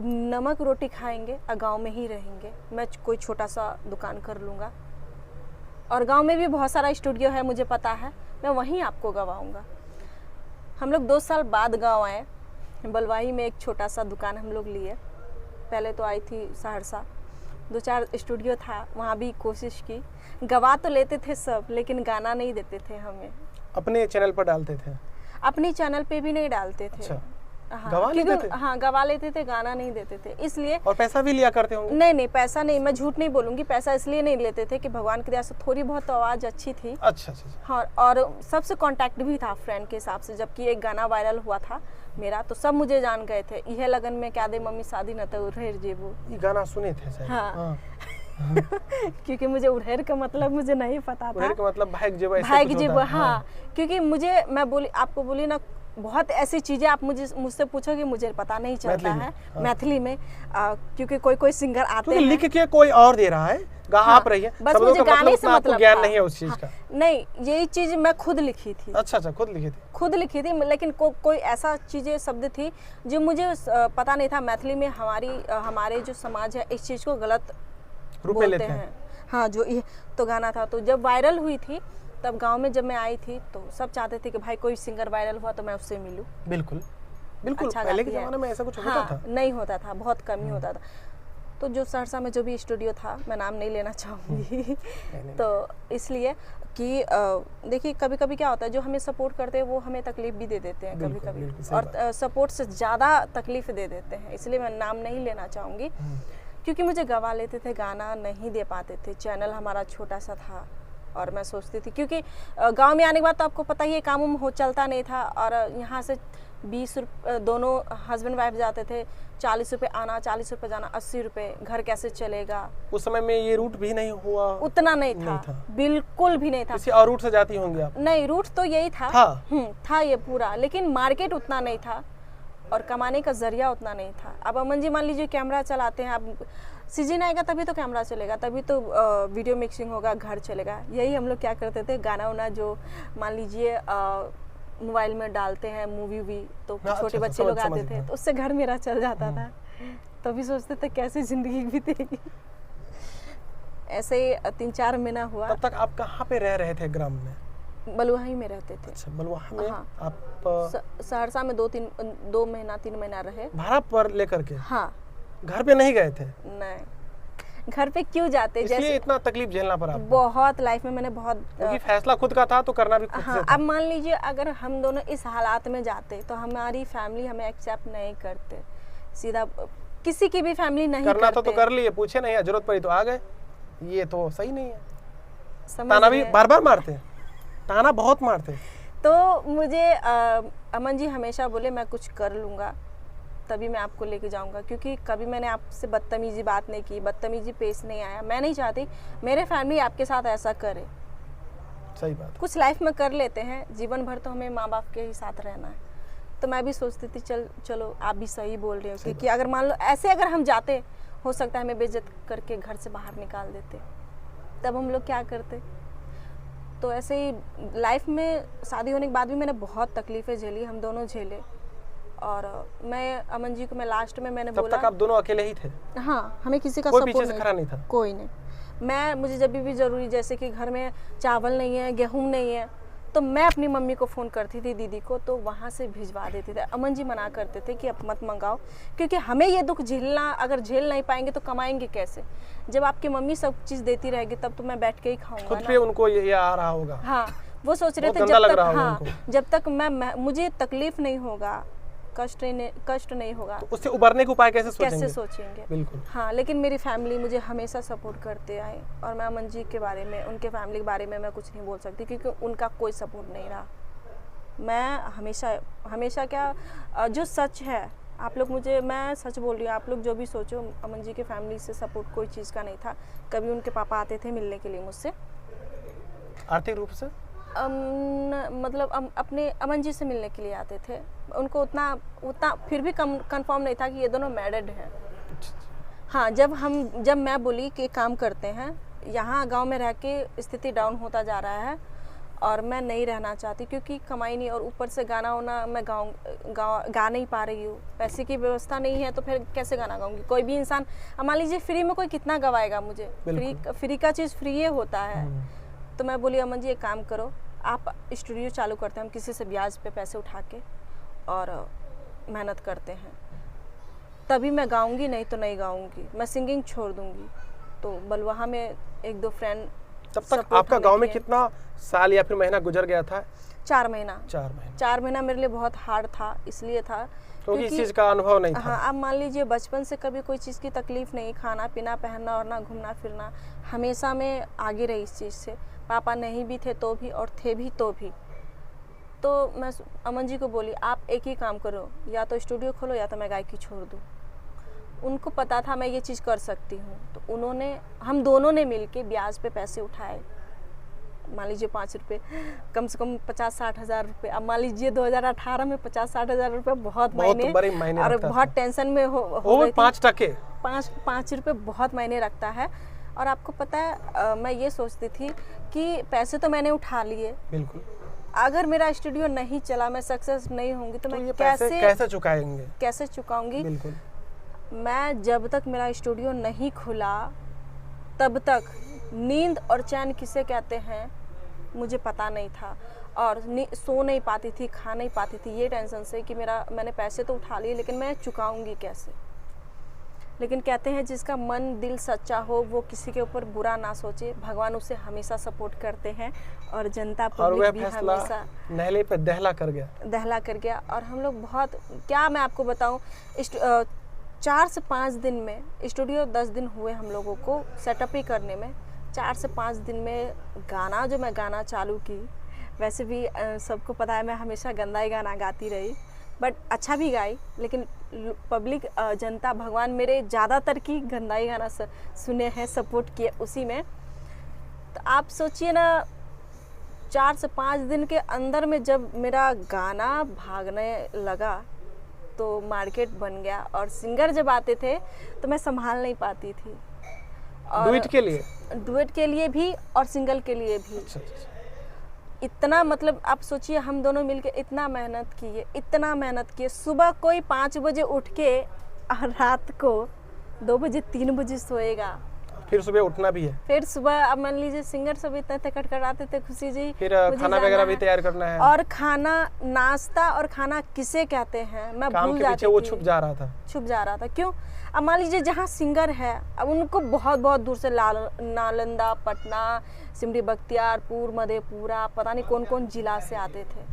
नमक रोटी खाएंगे और गाँव में ही रहेंगे, मैं कोई छोटा सा दुकान कर लूँगा और गांव में भी बहुत सारा स्टूडियो है, मुझे पता है, मैं वहीं आपको गवाऊंगा। हम लोग 2 साल बाद गांव आए, बलवाही में एक छोटा सा दुकान हम लोग लिए। पहले तो आई थी सहरसा, 2-4 स्टूडियो था, वहाँ भी कोशिश की, गवा तो लेते थे सब, लेकिन गाना नहीं देते थे हमें। अपने चैनल पर डालते थे? अपनी चैनल पे भी नहीं डालते थे। अच्छा। हाँ, गवा लेते थे, गाना नहीं देते थे, इसलिए। और पैसा भी लिया करते होंगे? नहीं, पैसा नहीं, मैं झूठ नहीं बोलूंगी, पैसा इसलिए नहीं लेते थे कि भगवान की दया से थोड़ी बहुत तो आवाज़ अच्छी थी। अच्छा। हाँ, और सबसे कांटेक्ट भी था फ्रेंड के हिसाब से। जबकि एक गाना वायरल हुआ था मेरा, तो सब मुझे जान गए थे, यह लगन में क्या दे मम्मी शादी न तो उड़ेर जेबू। ये गाना सुने थे शायद? हाँ। क्योंकि मुझे उड़ेर का मतलब मुझे नहीं पता था। उड़ेर का मतलब भाग जेब। हाँ, क्योंकि मुझे, मैं आपको बोली ना, बहुत ऐसी चीज़ें आप मुझसे पूछोगे, मुझे पता नहीं चलता है मैथिली में, क्योंकि कोई सिंगर आते हैं, लिख के कोई और दे रहा है, आप रही है, बस मुझे गाने से मतलब ज्ञान नहीं है उस चीज का। नहीं, यही चीज़ मैं खुद लिखी थी। अच्छा, खुद लिखी थी, लेकिन कोई ऐसा चीज़ें शब्द थी जो मुझे पता नहीं था। मैथिली में हमारे जो समाज है इस चीज़ को गलत रूप में लेते हैं। हाँ, जो ये तो गाना था, तो जब वायरल हुई थी तब गांव में जब मैं आई थी तो सब चाहते थे कि भाई कोई सिंगर वायरल हुआ तो मैं उससे मिलूं। बिल्कुल। अच्छा, पहले के ज़माने में ऐसा कुछ होता था? नहीं होता था, बहुत कम ही होता था। तो जो सहरसा में जो भी स्टूडियो था, मैं नाम नहीं लेना चाहूँगी तो इसलिए कि देखिए कभी कभी क्या होता है, जो हमें सपोर्ट करते हैं वो हमें तकलीफ भी दे देते हैं कभी कभी, और सपोर्ट से ज़्यादा तकलीफ दे देते हैं, इसलिए मैं नाम नहीं लेना चाहूँगी। क्योंकि मुझे गवा लेते थे, गाना नहीं दे पाते थे, चैनल हमारा छोटा सा था। और मैं सोचती थी क्योंकि गांव में आने के बाद तो आपको पता ही है काम हो चलता नहीं था, और यहाँ से 20 रुपये दोनों हस्बैंड वाइफ जाते थे, 40 रुपये आना, 40 रुपये जाना, 80 रुपये, घर कैसे चलेगा। उस समय में ये रूट भी नहीं हुआ, उतना नहीं था। बिल्कुल भी नहीं था। किसी और रूट से जाती होंगी आप? नहीं, रूट तो यही था ये पूरा, लेकिन मार्केट उतना नहीं था और कमाने का जरिया उतना नहीं था। अब अमन जी मान लीजिए कैमरा चलाते हैं, अब सीजन आएगा तभी तो कैमरा चलेगा, तभी तो वीडियो मिक्सिंग होगा, घर चलेगा। यही हम लोग क्या करते थे, गाना वाना जो मान लीजिए मोबाइल में डालते हैं, मूवी भी, तो छोटे बच्चे लोग आते थे तो उससे घर मेरा चल जाता था। तभी सोचते थे कैसे जिंदगी बीतेगी। ऐसे ही 3-4 महीना हुआ। तब तक आप कहाँ पे रह रहे थे ग्राम में? बलुआही में रहते थे। अच्छा, बलुआहा में हाँ। आप सहरसा में 2 महीना 3 महीना रहे। भाड़ा पर लेकर के? हाँ। घर पे नहीं गए थे? नहीं, घर पे क्यों जाते, इसलिए जैसे इतना तकलीफ झेलना पड़ा आपको? बहुत लाइफ में मैंने बहुत क्योंकि फैसला खुद का था तो करना भी खुद हाँ, से था। अब मान लीजिए अगर हम दोनों इस हालात में जाते तो हमारी फैमिली हमें एक्सेप्ट नहीं करते, सीधा किसी की भी फैमिली नहीं करना करते। तो कर लिए, पूछे नहीं, जरूरत पड़ी तो आ गए। ये तो सही नहीं है। समझ ताना भी रहे हैं? बार बार मारते, ताना बहुत मारते। तो मुझे अमन जी हमेशा बोले मैं कुछ कर लूँगा तभी मैं आपको लेके जाऊंगा, क्योंकि कभी मैंने आपसे बदतमीजी बात नहीं की, बदतमीजी पेश नहीं आया। मैं नहीं चाहती मेरे फैमिली आपके साथ ऐसा करे। सही बात। कुछ लाइफ में कर लेते हैं, जीवन भर तो हमें माँ बाप के ही साथ रहना है। तो मैं भी सोचती थी चलो आप भी सही बोल रहे हो, क्योंकि अगर मान लो ऐसे अगर हम जाते, हो सकता है हमें बेइज्जत करके घर से बाहर निकाल देते, तब हम लोग क्या करते। तो ऐसे ही लाइफ में शादी होने के बाद भी मैंने बहुत तकलीफ़ें झेली, हम दोनों झेले। और मैं अमन जी को मैं लास्ट में मैंने तब बोला, तक आप दोनों अकेले ही थे? हाँ, हमें किसी का कोई सपोर्ट पीछे से खड़ा नहीं था? कोई नहीं। मुझे जब भी ज़रूरी, जैसे कि घर में चावल नहीं है, गेहूँ नहीं है, तो मैं अपनी मम्मी को फ़ोन करती थी, दीदी को, तो वहाँ से भिजवा देते थे। अमन जी मना करते थे कि अब मत मंगाओ, क्योंकि हमें ये दुख झेलना, अगर झेल नहीं पाएंगे तो कमाएंगे कैसे। जब आपकी मम्मी सब चीज़ देती रहेगी तब तो मैं बैठ के ही खाऊंगा खुद ना। पे उनको ये आ रहा होगा। हाँ, वो सोच रहे थे बहुत गंदा लग रहा होगा हाँ, उनको। जब तक मुझे तकलीफ नहीं होगा, कष्ट नहीं होगा, तो उससे उबरने के उपाय कैसे सोचेंगे। बिल्कुल। हाँ, लेकिन मेरी फैमिली मुझे हमेशा सपोर्ट करते आए, और मैं अमन जी के बारे में, उनके फैमिली के बारे में मैं कुछ नहीं बोल सकती, क्योंकि उनका कोई सपोर्ट नहीं रहा। मैं हमेशा क्या, जो सच है, आप लोग मैं सच बोल रही हूँ, आप लोग जो भी सोचो, अमन जी के फैमिली से सपोर्ट कोई चीज़ का नहीं था। कभी उनके पापा आते थे मिलने के लिए मुझसे, आर्थिक रूप से मतलब अपने अमन जी से मिलने के लिए आते थे। उनको उतना फिर भी कंफर्म नहीं था कि ये दोनों मैरिड हैं। हाँ, जब मैं बोली कि काम करते हैं, यहाँ गांव में रह के स्थिति डाउन होता जा रहा है और मैं नहीं रहना चाहती, क्योंकि कमाई नहीं, और ऊपर से गाना होना, मैं गा नहीं पा रही हूँ, पैसे की व्यवस्था नहीं है, तो फिर कैसे गाना गाऊंगी। कोई भी इंसान, मान लीजिए फ्री में कोई कितना गवाएगा मुझे, फ्री का चीज़ फ्री होता है। तो मैं बोली अमन जी एक काम करो, आप स्टूडियो चालू करते हैं, हम किसी से ब्याज पे पैसे उठा के और मेहनत करते हैं, तभी मैं गाऊंगी, नहीं तो नहीं गाऊंगी, मैं सिंगिंग छोड़ दूंगी। तो बलुआहा में 1-2 फ्रेंड। तब तक आपका गांव में कितना साल या फिर महीना गुजर गया था? 4 महीना। 4 महीना मेरे लिए बहुत हार्ड था, इसलिए था क्योंकि इस चीज़ का अनुभव नहीं था। हाँ, आप मान लीजिए बचपन से कभी कोई चीज़ की तकलीफ नहीं, खाना पीना, पहनना और ना, घूमना फिरना, हमेशा मैं आगे रही इस चीज़ से। पापा नहीं भी थे तो भी, और थे भी तो भी। तो मैं अमन जी को बोली आप एक ही काम करो, या तो स्टूडियो खोलो या तो मैं गायकी छोड़ दूँ। उनको पता था मैं ये चीज़ कर सकती हूँ, तो हम दोनों ने मिलके ब्याज पे पैसे उठाए। मान लीजिए 5 रुपये, कम से कम 50-60 हज़ार रुपये। अब मान लीजिए 2018 में 50-60 हज़ार रुपये बहुत मायने, और बहुत टेंशन में हो गई थी। 5 रुपये बहुत मायने रखता है। और आपको पता है, मैं ये सोचती थी कि पैसे तो मैंने उठा लिए, बिल्कुल, अगर मेरा स्टूडियो नहीं चला, मैं सक्सेस नहीं होंगी, तो मैं कैसे चुकाऊंगी। बिल्कुल। मैं जब तक मेरा स्टूडियो नहीं खुला, तब तक नींद और चैन किसे कहते हैं मुझे पता नहीं था, और सो नहीं पाती थी, खा नहीं पाती थी, ये टेंशन से कि मैंने पैसे तो उठा लिए, लेकिन मैं चुकाऊंगी कैसे। लेकिन कहते हैं जिसका मन दिल सच्चा हो वो किसी के ऊपर बुरा ना सोचे, भगवान उसे हमेशा सपोर्ट करते हैं, और जनता पब्लिक भी हमेशा नहले पे दहला कर गया। और हम लोग बहुत, क्या मैं आपको बताऊं, 4 से 5 दिन में, स्टूडियो 10 दिन हुए हम लोगों को सेटअप ही करने में, 4 से 5 दिन में गाना जो मैं गाना चालू की, वैसे भी सबको पता है मैं हमेशा गंदा ही गाना गाती रही, बट अच्छा भी गाई, लेकिन पब्लिक, जनता, भगवान मेरे ज़्यादातर की गंदा ही गाना सुने हैं, सपोर्ट किए उसी में। तो आप सोचिए ना, 4 से 5 दिन के अंदर में जब मेरा गाना भागने लगा तो मार्केट बन गया, और सिंगर जब आते थे तो मैं संभाल नहीं पाती थी। और डुएट के लिए भी और सिंगल के लिए भी। इतना, मतलब आप सोचिए, हम दोनों मिलके इतना मेहनत किए। सुबह कोई 5 बजे उठ के और रात को 2 बजे 3 बजे सोएगा। फिर सुबह उठना भी है, फिर सुबह अब मान लीजिए सिंगर सब इतने कटकटाते थे, खुशी जी फिर मुझे खाना जाना वगैरह भी है। तैयार करना है। और खाना, नाश्ता और खाना किसे कहते हैं मैं काम भूल के जाती पीछे वो थी। छुप जा रहा था। छुप जा रहा था। क्यों? अब मान लीजिए जहाँ सिंगर है, अब उनको बहुत बहुत दूर से नालंदा, पटना, सिमरी बख्तियारपुर, मधेपुरा, पता नहीं कौन कौन जिला से आते थे।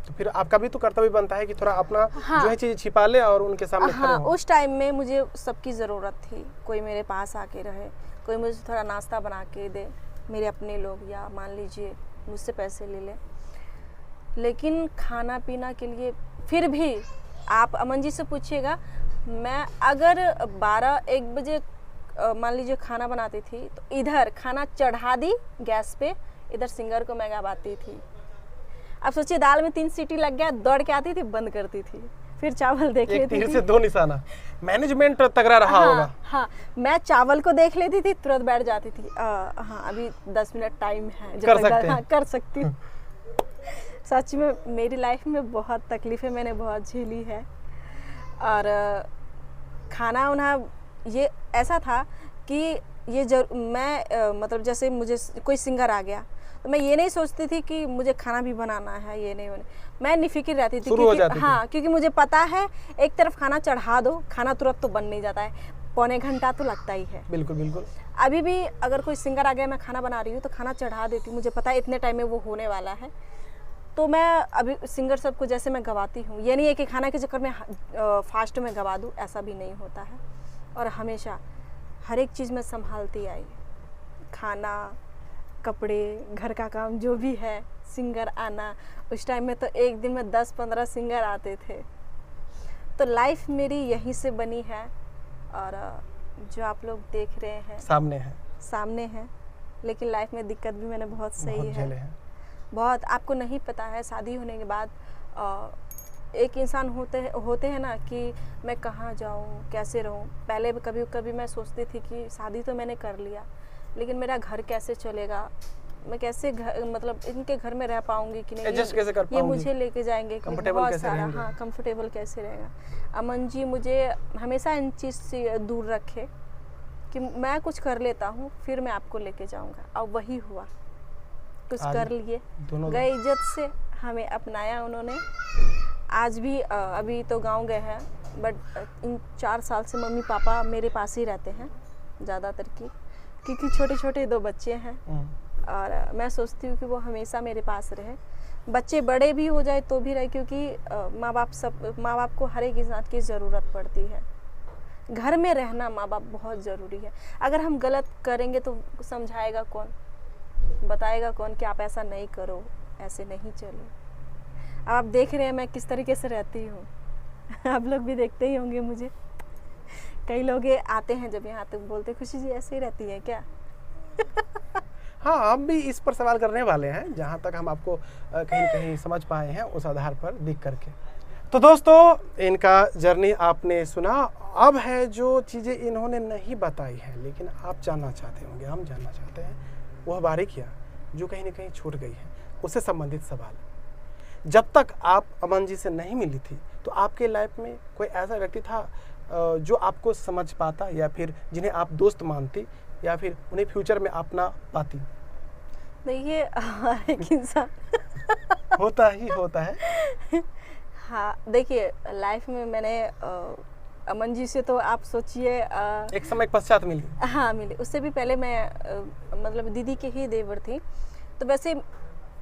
तो फिर आपका भी तो कर्तव्य बनता है कि थोड़ा अपना हाँ। जो है चीज छिपा ले और उनके सामने खड़े हाँ, हो। उस टाइम में मुझे सबकी ज़रूरत थी, कोई मेरे पास आके रहे, कोई मुझे थोड़ा नाश्ता बना के दे, मेरे अपने लोग, या मान लीजिए मुझसे पैसे ले ले। लेकिन खाना पीना के लिए फिर भी आप अमन जी से पूछिएगा, मैं अगर 12-1 बजे मान लीजिए खाना बनाती थी तो इधर खाना चढ़ा दी गैस पे, इधर सिंगर को मैं गवाती थी। अब सोचिए दाल में 3 सीटी लग गया, दौड़ के आती थी, बंद करती थी, फिर चावल देख एक लेती तीर थी। से 2 निशाना, मैनेजमेंट तगड़ा रहा होगा। हाँ, मैं चावल को देख लेती थी, तुरंत बैठ जाती थी। हाँ, अभी 10 मिनट टाइम है, जब कर तक सकते हैं। हाँ, कर सकती हूँ। सच में मेरी लाइफ में बहुत तकलीफ़ें मैंने बहुत झेली है। और खाना उना ये ऐसा था कि ये मैं मतलब जैसे मुझे कोई सिंगर आ गया तो मैं ये नहीं सोचती थी कि मुझे खाना भी बनाना है, ये नहीं, मैं निफिक्र रहती थी। शुरू हो जाती थी। हाँ, क्योंकि मुझे पता है एक तरफ खाना चढ़ा दो, खाना तुरंत तो बन नहीं जाता है, पौने घंटा तो लगता ही है। बिल्कुल बिल्कुल। अभी भी अगर कोई सिंगर आ गया, मैं खाना बना रही हूँ तो खाना चढ़ा देती हूँ, मुझे पता है इतने टाइम में वो होने वाला है। तो मैं अभी सिंगर सबको जैसे मैं गवाती हूँ, ये नहीं है कि खाना के चक्कर में फास्ट में गवा दूँ, ऐसा भी नहीं होता है। और हमेशा हर एक चीज़ में संभालती आई, खाना, कपड़े, घर का काम जो भी है, सिंगर आना। उस टाइम में तो एक दिन में 10-15 सिंगर आते थे। तो लाइफ मेरी यहीं से बनी है। और जो आप लोग देख रहे हैं सामने है, लेकिन लाइफ में दिक्कत भी मैंने बहुत सही है। बहुत आपको नहीं पता है, शादी होने के बाद एक इंसान होते हैं ना कि मैं कहाँ जाऊँ, कैसे रहूँ। पहले कभी कभी मैं सोचती थी कि शादी तो मैंने कर लिया, लेकिन मेरा घर कैसे चलेगा, मैं कैसे मतलब इनके घर में रह पाऊंगी कि नहीं, एडजस्ट कैसे कर पाऊंगी, ये मुझे लेके जाएंगे, कंफर्टेबल कैसे रहेंगे। हाँ, कंफर्टेबल कैसे रहेगा। अमन जी मुझे हमेशा इन चीज़ से दूर रखे कि मैं कुछ कर लेता हूँ फिर मैं आपको लेके जाऊँगा। और वही हुआ, कुछ कर लिए, गए इज्जत से, हमें अपनाया उन्होंने। आज भी अभी तो गांव गए हैं, बट इन 4 साल से मम्मी पापा मेरे पास ही रहते हैं ज़्यादातर क्योंकि छोटे छोटे 2 बच्चे हैं। और मैं सोचती हूँ कि वो हमेशा मेरे पास रहे, बच्चे बड़े भी हो जाए तो भी रहे, क्योंकि माँ बाप को हर एक इंसान की ज़रूरत पड़ती है। घर में रहना माँ बाप बहुत ज़रूरी है। अगर हम गलत करेंगे तो समझाएगा कौन, बताएगा कौन कि आप ऐसा नहीं करो, ऐसे नहीं चलो। अब आप देख रहे हैं मैं किस तरीके से रहती हूँ। आप लोग भी देखते ही होंगे मुझे। कई लोग आते हैं जब यहाँ तक बोलते, खुशी जी ऐसे ही रहती है क्या? हाँ, हम भी इस पर सवाल करने वाले हैं, जहाँ तक हम आपको कहीं न कहीं समझ पाए हैं उस आधार पर देख करके। तो दोस्तों, इनका जर्नी आपने सुना। अब है जो चीज़ें इन्होंने नहीं बताई हैं लेकिन आप जानना चाहते होंगे, हम जानना चाहते हैं, वह बारीकियाँ जो कहीं न कहीं छूट गई हैं, उससे संबंधित सवाल। जब तक आप अमन जी से नहीं मिली थी तो आपके लाइफ में कोई ऐसा व्यक्ति था जो आपको समझ पाता, या फिर जिन्हें आप दोस्त मानती, या फिर उन्हें फ्यूचर में अपना पाती? देखिए, हर एक इंसान होता है। हाँ, देखिए लाइफ में मैंने अमन जी से तो आप सोचिए एक समय पश्चात मिली। हाँ, मिली। उससे भी पहले मैं मतलब दीदी के ही देवर थी। तो वैसे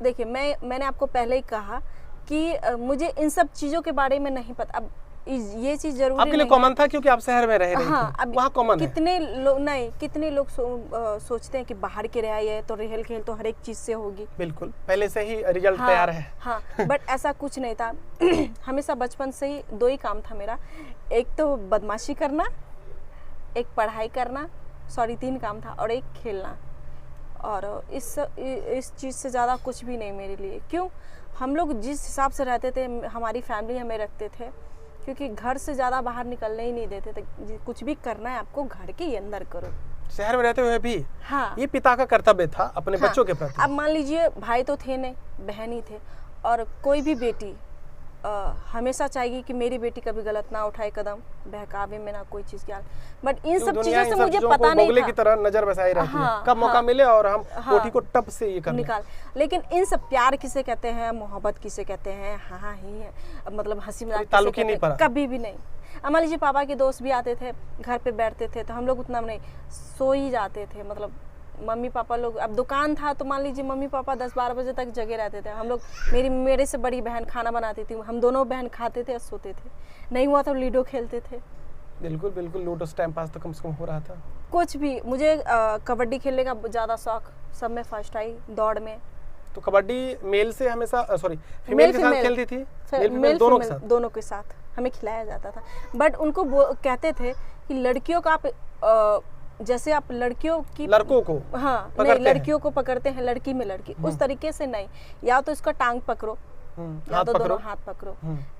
देखिए, मैंने आपको पहले ही कहा कि मुझे इन सब चीज़ों के बारे में नहीं पता। अब ये चीज़ जरूरी आपके लिए कॉमन था क्योंकि आप शहर में रह रही हाँ, थी, वहाँ कॉमन है। कितने लोग सोचते हैं कि बाहर के रहा है तो रेहल खेल तो हर एक चीज़ से होगी। बिल्कुल, पहले से ही रिजल्ट हाँ, तैयार है। हाँ, बट ऐसा कुछ नहीं था। हमेशा बचपन से ही 2 ही काम था मेरा, एक तो बदमाशी करना, एक पढ़ाई करना, 3 काम था, और एक खेलना। और इस चीज़ से ज़्यादा कुछ भी नहीं मेरे लिए। क्यों? हम लोग जिस हिसाब से रहते थे, हमारी फैमिली हमें रखते थे, क्योंकि घर से ज़्यादा बाहर निकलने ही नहीं देते थे। कुछ भी करना है आपको घर के ही अंदर करो। शहर में रहते हुए भी हाँ, ये पिता का कर्तव्य था अपने बच्चों के प्रति। अब मान लीजिए भाई तो थे नहीं, बहन ही थे, और कोई भी बेटी हमेशा चाहिए कि मेरी बेटी कभी गलत ना उठाए कदम, बहकावे में ना कोई चीज़ क्या। बट इन तो सब दुनिया चीज़ों इन से सब मुझे चीज़ों पता को नहीं बगुले था। की तरह नजर बसाई रहती है, हाँ, कब मौका हाँ, मिले और हम हाँ, कोठी को टप से ये कर लें। निकाल। लेकिन इन सब प्यार किसे कहते हैं, मोहब्बत किसे कहते हैं, हाँ हाँ ही है, मतलब हंसी मजाक किसे ताल्लुक ही कहते नहीं हैं, पड़ा। कभी भी नहीं। अब मान लीजिए पापा के दोस्त भी आते थे, घर पे बैठते थे, तो हम लोग उतना नहीं, सो ही जाते थे। मतलब मम्मी पापा लोग, अब दुकान था तो मान लीजिए मम्मी पापा 10-12 बजे तक जगे रहते थे। हम लोग, मेरे से बड़ी बहन खाना बनाती थी, हम दोनों बहन खाते थे और सोते थे। नहीं हुआ तो लूडो खेलते थे। बिल्कुल बिल्कुल, लूडो टाइम पास तो कम से कम हो रहा था। कुछ भी, मुझे कबड्डी खेलने का ज़्यादा शौक, सब में फर्स्ट आई, दौड़ में। तो कबड्डी मेल से हमेशा, सॉरी फीमेल के साथ खेलती थी? मेल दोनों के साथ? दोनों के साथ हमें खिलाया जाता था। बट उनको कहते थे कि लड़कियों का आप जैसे आप लड़कियों की, लड़कों को हाँ नहीं, पकड़ते लड़कियों को पकड़ते हैं, लड़की में लड़की, उस तरीके से नहीं। या तो इसका टांग पकड़ो, या हाथ तो पकड़ो, दोनों हाथ पकड़ो,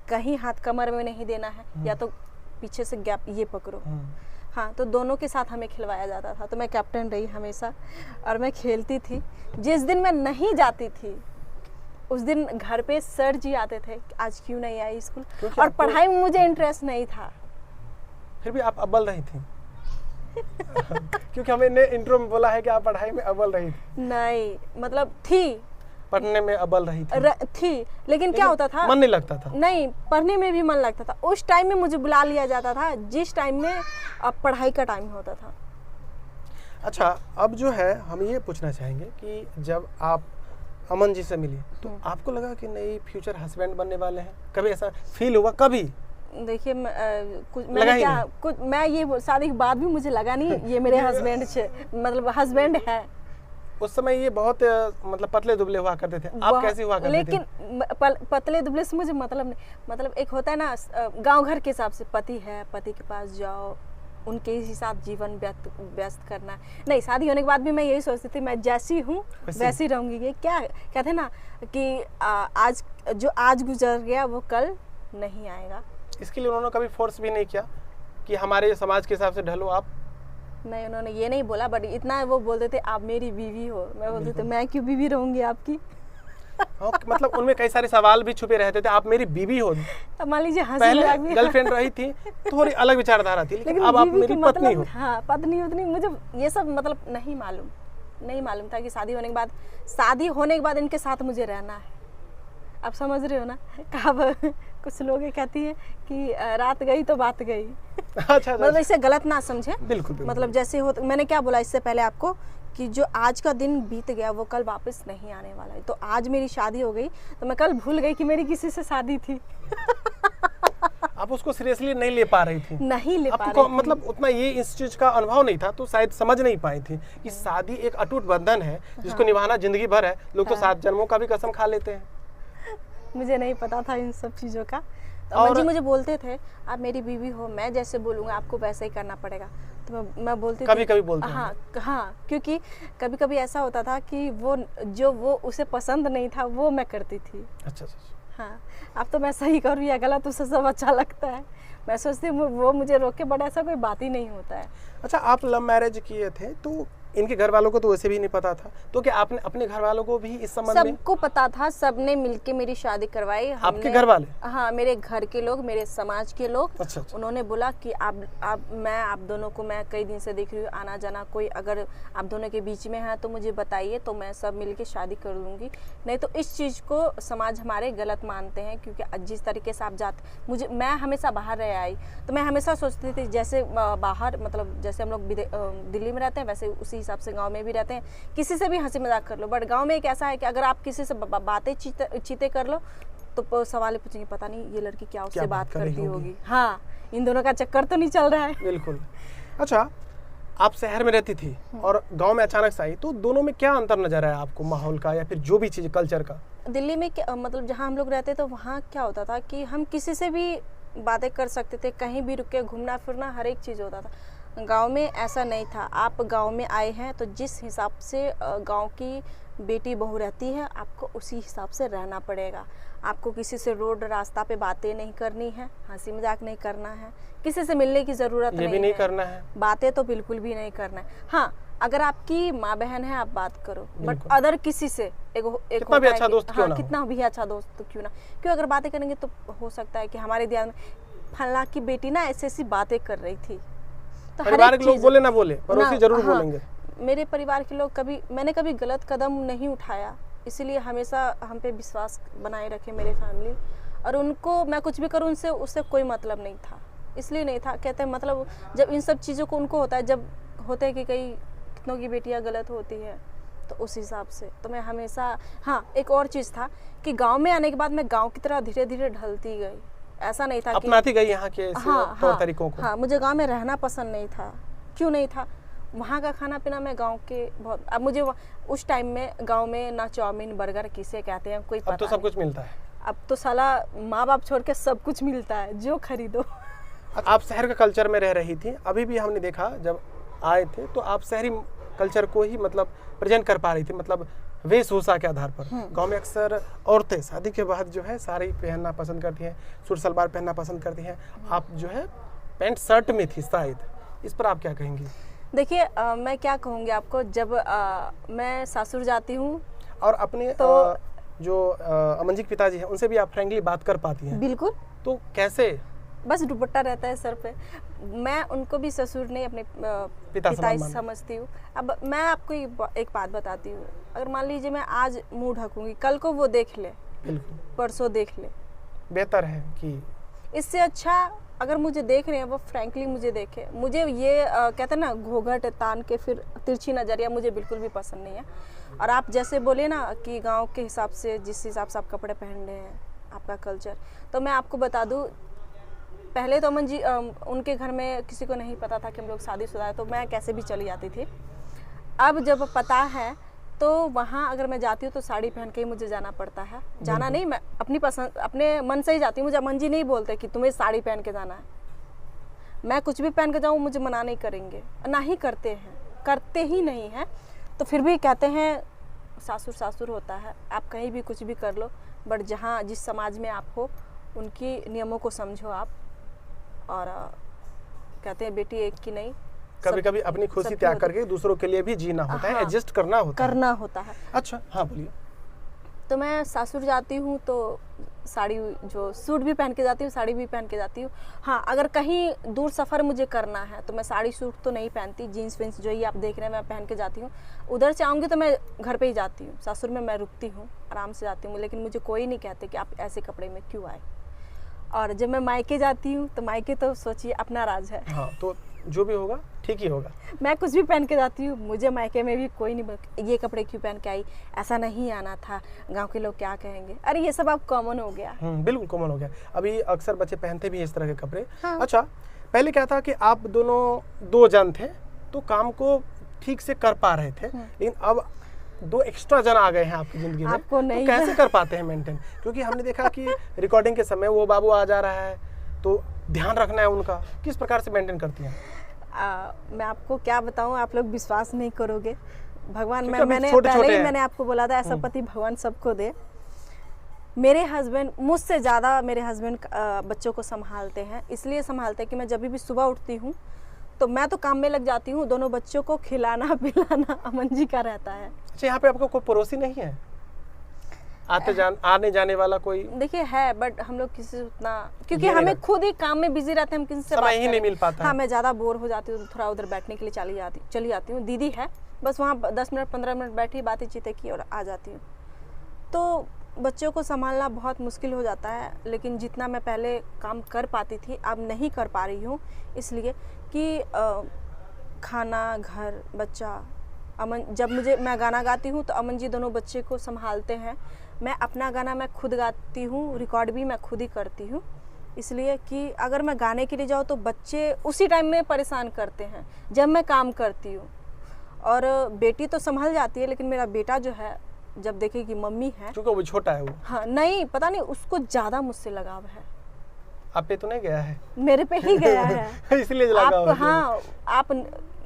कहीं हाथ कमर में नहीं देना है, या तो पीछे से गैप ये पकड़ो। हाँ, तो दोनों के साथ हमें खिलवाया जाता था। तो मैं कैप्टन रही हमेशा और मैं खेलती थी। जिस दिन मैं नहीं जाती थी उस दिन घर पे सर जी आते थे, आज क्यों नहीं आई स्कूल, और पढ़ाई में मुझे इंटरेस्ट नहीं था। फिर भी आप अव्वल रही थी। क्योंकि हमने इंट्रो में बोला है कि आप पढ़ाई में अव्वल रही थी। नहीं, मतलब थी, पढ़ने में अव्वल रही थी, लेकिन क्या होता था, मन नहीं लगता था। नहीं, पढ़ने में भी मन लगता था। उस टाइम में मुझे बुला लिया जाता था जिस टाइम में अब पढ़ाई का टाइम होता था। अच्छा, अब जो है हम ये पूछना चाहेंगे कि जब आप अमन जी से मिली तो आपको लगा कि नहीं फ्यूचर हस्बैंड बनने वाले हैं? कभी ऐसा फील हुआ? कभी देखिए, मैंने क्या, कुछ मैं ये शादी के बाद भी मुझे लगा नहीं ये मेरे हस्बैंड छे, मतलब हस्बैंड है। उस समय ये बहुत मतलब पतले दुबले हुआ करते थे, आप कैसे हुआ करते थे? लेकिन पतले दुबले से मुझे मतलब नहीं, मतलब एक होता है ना गांव घर के हिसाब से, पति है, पति के पास जाओ, उनके ही साथ जीवन व्यस्त करना। नहीं, शादी होने के बाद भी मैं यही सोचती थी मैं जैसी हूँ वैसी रहूँगी। ये क्या कहते हैं ना कि आज जो आज गुजर गया वो कल नहीं आएगा। इसके लिए उन्होंने कभी फोर्स भी नहीं किया कि हमारे समाज के हिसाब से ढलो आप? नहीं, उन्होंने ये नहीं बोला, बट इतना वो बोलते थे आप मेरी बीवी हो। मैं बोलती थी मैं क्यों बीवी रहूँगी आपकी। मतलब उनमें कई सारे सवाल भी छुपे रहते थे, आप मेरी बीवी हो। अब मान लीजिए पहले गर्लफ्रेंड रही थी, थोड़ी अलग विचारधारा थी, लेकिन अब आप मेरी पत्नी हो। हाँ, पत्नी उतनी मुझे ये सब मतलब नहीं मालूम था कि शादी होने के बाद इनके साथ मुझे रहना है। आप समझ रहे हो ना, कब कुछ लोग कहती हैं कि रात गई तो बात गई। अच्छा, मतलब इसे गलत ना समझे। बिल्कुल। मतलब जैसे हो, मैंने क्या बोला इससे पहले आपको कि जो आज का दिन बीत गया वो कल वापस नहीं आने वाला है। तो आज मेरी शादी हो गई तो मैं कल भूल गई कि मेरी किसी से शादी थी। आप उसको सीरियसली नहीं ले पा रही थी? नहीं ले पा रही थी। मतलब उतना ये इस चीज का अनुभव नहीं था, तो शायद समझ नहीं पाई थी कि शादी एक अटूट बंधन है जिसको निभाना जिंदगी भर है। लोग तो 7 जन्मों का भी कसम खा लेते हैं। मुझे नहीं पता था इन सब चीज़ों का। और जी मुझे बोलते थे आप मेरी बीवी हो, मैं जैसे बोलूँगा आपको वैसे ही करना पड़ेगा। तो मैं बोलती कभी बोलती हाँ, क्योंकि कभी कभी ऐसा होता था कि वो उसे पसंद नहीं था वो मैं करती थी। अच्छा। हाँ, अब तो मैं सही करूँ या गलत उसे सब अच्छा लगता है। मैं सोचती हूँ वो मुझे रोक के, बट ऐसा कोई बात ही नहीं होता है। अच्छा, आप लव मैरिज किए थे तो इनके घर वालों को तो वैसे भी नहीं पता था, तो क्या आपने अपने घर वालों को भी इस संबंध में? सबको पता था, सबने मिलके मेरी शादी करवाई। आपके घर वाले? हाँ, मेरे घर के लोग, मेरे समाज के लोग। अच्छा। उन्होंने बोला कि आप दोनों को मैं कई दिन से देख रही हूँ आना जाना, कोई अगर आप दोनों के बीच में है तो मुझे बताइए, तो मैं सब मिलके शादी कर लूँगी। नहीं तो इस चीज़ को समाज हमारे गलत मानते हैं, क्योंकि जिस तरीके से आप जाते, मैं हमेशा बाहर रह आई तो मैं हमेशा सोचती थी जैसे बाहर, मतलब जैसे हम लोग दिल्ली में रहते हैं वैसे उसी हिसाब से गांव में भी रहते हैं। किसी से भी हंसी मजाक कर लो, बट गांव में एक ऐसा है कि अगर आप किसी से बातें चीते कर लो तो सवाल पूछेंगे पता नहीं ये लड़की क्या उससे बात करती होगी। हाँ, इन दोनों का चक्कर तो नहीं चल रहा है। बिल्कुल। अच्छा, आप शहर में रहती थी और गांव में अचानक से आई, तो दोनों में क्या अंतर नजर आया आपको, माहौल का या फिर जो भी चीज कल्चर का? दिल्ली में मतलब जहाँ हम लोग रहते तो वहाँ क्या होता था कि हम किसी से भी बातें कर सकते थे, कहीं भी रुक के घूमना फिरना हर एक चीज़ होता था। गांव में ऐसा नहीं था। आप गांव में आए हैं तो जिस हिसाब से गांव की बेटी बहू रहती है आपको उसी हिसाब से रहना पड़ेगा। आपको किसी से रोड रास्ता पे बातें नहीं करनी है, हंसी मजाक नहीं करना है, किसी से मिलने की ज़रूरत नहीं है, करना है, बातें तो बिल्कुल भी नहीं करना है। हाँ, अगर आपकी माँ बहन है आप बात करो, बट बिल्कुल। अदर किसी से एक कितना भी होता है अच्छा कि- दोस्त क्यों ना हो। कितना भी अच्छा दोस्त क्यों ना, क्यों अगर बातें करेंगे तो हो सकता है कि हमारे ध्यान में फला की बेटी ना ऐसी ऐसी बातें कर रही थी, तो हर परिवार एक के लोग चीज बोले ना बोले, पड़ोसी ना, जरूर हाँ, बोलेंगे। मेरे परिवार के लोग मैंने कभी गलत कदम नहीं उठाया, इसीलिए हमेशा हम पे विश्वास बनाए रखे मेरे फैमिली। और उनको मैं कुछ भी करूँ उनसे उससे कोई मतलब नहीं था, इसलिए नहीं था, कहते हैं मतलब जब इन सब चीज़ों को उनको होता है, जब होता है कि कई कितनों की बेटियां गलत होती है, तो उस हिसाब से तो मैं हमेशा, हाँ एक और चीज़ था कि गांव में आने के बाद मैं गांव की तरह धीरे धीरे ढलती गई, ऐसा नहीं था कि अपनाती गई यहाँ के ऐसे हाँ तौर हाँ तरीकों को। हाँ, मुझे गांव में रहना पसंद नहीं था। क्यों नहीं था? वहाँ का खाना पीना मैं गांव के बहुत, अब मुझे उस टाइम में गांव में ना चाउमीन बर्गर किसे कहते हैं कोई अब पता तो सब नहीं। कुछ मिलता है। अब तो साला माँ बाप छोड़ के सब कुछ मिलता है, जो खरीदो। आप शहर के कल्चर में रह रही थी, अभी भी हमने देखा जब आए थे तो आप शहरी कल्चर को ही मतलब प्रेजेंट कर पा रही थी, मतलब वेशभूषा के आधार पर। गांव में अक्सर औरतें शादी के बाद जो है साड़ी पहनना पसंद करती हैं, सूट सलवार पहनना पसंद करती हैं, आप जो है पैंट शर्ट में थी शायद, इस पर आप क्या कहेंगी? देखिए मैं क्या कहूँगी आपको, जब मैं सासुर जाती हूँ और अपने तो- जो अमन जी के पिताजी हैं उनसे भी आप फ्रेंकली बात कर पाती हैं, बिल्कुल, तो कैसे? बस दुपट्टा रहता है सर पे, मैं उनको भी ससुर नहीं अपने पिता पिता समान समझती हूँ। अब मैं आपको एक बात बताती हूँ, अगर मान लीजिए मैं आज मुंह ढकूंगी, कल को वो देख ले, बिल्कुल परसों देख ले, बेहतर है कि इससे अच्छा अगर मुझे देख रहे हैं वो फ्रैंकली मुझे देखे। मुझे ये कहते हैं ना घूंघट तान के फिर तिरछी नज़रिया मुझे बिल्कुल भी पसंद नहीं है। और आप जैसे बोले ना कि गांव के हिसाब से जिस हिसाब से आप कपड़े पहन रहे हैं, आपका कल्चर, तो मैं आपको बता दूं, पहले तो अमन जी उनके घर में किसी को नहीं पता था कि हम लोग शादीशुदा है, तो मैं कैसे भी चली जाती थी। अब जब पता है तो वहाँ अगर मैं जाती हूँ तो साड़ी पहन के ही मुझे जाना पड़ता है। जाना नहीं, मैं अपनी पसंद अपने मन से ही जाती हूँ। मुझे अमन जी नहीं बोलते कि तुम्हें साड़ी पहन के जाना है, मैं कुछ भी पहन के जाऊँ मुझे मना नहीं करेंगे, ना ही करते हैं, करते ही नहीं हैं। तो फिर भी कहते हैं सासुर सासुर होता है, आप कहीं भी कुछ भी कर लो, बट जहाँ जिस समाज में आप हो उनकी नियमों को समझो आप। और कहते हैं बेटी एक की नहीं, कभी कभी अपनी खुशी सबकी त्याग होती- करके दूसरों के लिए भी जीना होता है, हाँ, एडजस्ट करना होता है। करना होता है। अच्छा हाँ बोलिए। तो मैं सासुर जाती हूँ तो साड़ी, जो सूट भी पहन के जाती हूँ, साड़ी भी पहन के जाती हूँ। हाँ, अगर कहीं दूर सफ़र मुझे करना है तो मैं साड़ी सूट तो नहीं पहनती, जीन्स विन्स जो ही आप देख रहे हैं मैं पहन के जाती हूँ। उधर से आऊँगी तो मैं घर पे ही जाती हूँ, सासुर में मैं रुकती हूँ, आराम से जाती हूँ, लेकिन मुझे कोई नहीं कहते कि आप ऐसे कपड़े में क्यों आए। और जब मैं मायके जाती हूँ तो मायके तो सोचिए अपना राज है। हाँ तो जो भी होगा ठीक ही होगा। मैं कुछ भी पहन के जाती हूँ, मुझे मायके में भी कोई नहीं ये कपड़े क्यों पहन के आई, ऐसा नहीं आना था, गांव के लोग क्या कहेंगे। अरे ये सब अब कॉमन हो गया। बिल्कुल कॉमन हो गया, अभी अक्सर बच्चे पहनते भी हैं इस तरह के कपड़े। हाँ। अच्छा, पहले क्या था कि आप दोनों दो जन थे तो काम को ठीक से कर पा रहे थे, लेकिन अब दो एक्स्ट्रा जन आ गए हैं आपकी जिंदगी में, आपको नहीं तो कैसे कर पाते हैं मेंटेन? क्योंकि हमने देखा कि रिकॉर्डिंग के समय वो बाबू आ जा रहा है तो ध्यान रखना है उनका, किस प्रकार से मेंटेन करती हैं? मैं आपको क्या बताऊं, आप लोग विश्वास नहीं करोगे। भगवान, क्योंकि अभी मैंने छोटे-छोटे पहले ही हैं। मैंने आपको बोला था ऐसा पति भगवान सबको दे। मेरे हस्बैंड मुझसे ज़्यादा मेरे हस्बैंड बच्चों को संभालते हैं, इसलिए संभालते हैं कि मैं जब भी सुबह उठती हूँ तो मैं तो काम में लग जाती हूँ, दोनों बच्चों को खिलाना पिलाना अमन जी का रहता है। अच्छा, यहाँ पे आपको कोई पड़ोसी नहीं है, आने जाने वाला कोई? देखिए है, बट हम लोग किसी से उतना, क्योंकि ये नहीं हमें लग- खुद ही काम में बिजी रहते हैं, हम किसी से समय बात ही नहीं करें। मिल पाता है। हाँ, मैं ज़्यादा बोर हो जाती हूँ तो थोड़ा उधर बैठने के लिए चली जाती हूँ। दीदी है, बस वहाँ 10 मिनट 15 मिनट बैठी, बातें चीतें की और आ जाती हूँ। तो बच्चों को संभालना बहुत मुश्किल हो जाता है, लेकिन जितना मैं पहले काम कर पाती थी अब नहीं कर पा रही हूँ, इसलिए कि खाना, घर, बच्चा, अमन, जब मैं गाना गाती हूँ तो अमन जी दोनों बच्चे को संभालते हैं। मैं अपना गाना मैं खुद गाती हूँ, रिकॉर्ड भी मैं खुद ही करती हूँ, इसलिए कि अगर मैं गाने के लिए जाऊँ तो बच्चे उसी टाइम में परेशान करते हैं जब मैं काम करती हूँ। और बेटी तो संभल जाती है, लेकिन मेरा बेटा जो है जब देखे कि मम्मी है, क्योंकि वो छोटा है वो। हाँ नहीं पता नहीं उसको ज़्यादा मुझसे लगाव है, आप पे तो नहीं गया है? मेरे पे ही गया है। इसलिए लगा आप, हुआ है। हाँ आप,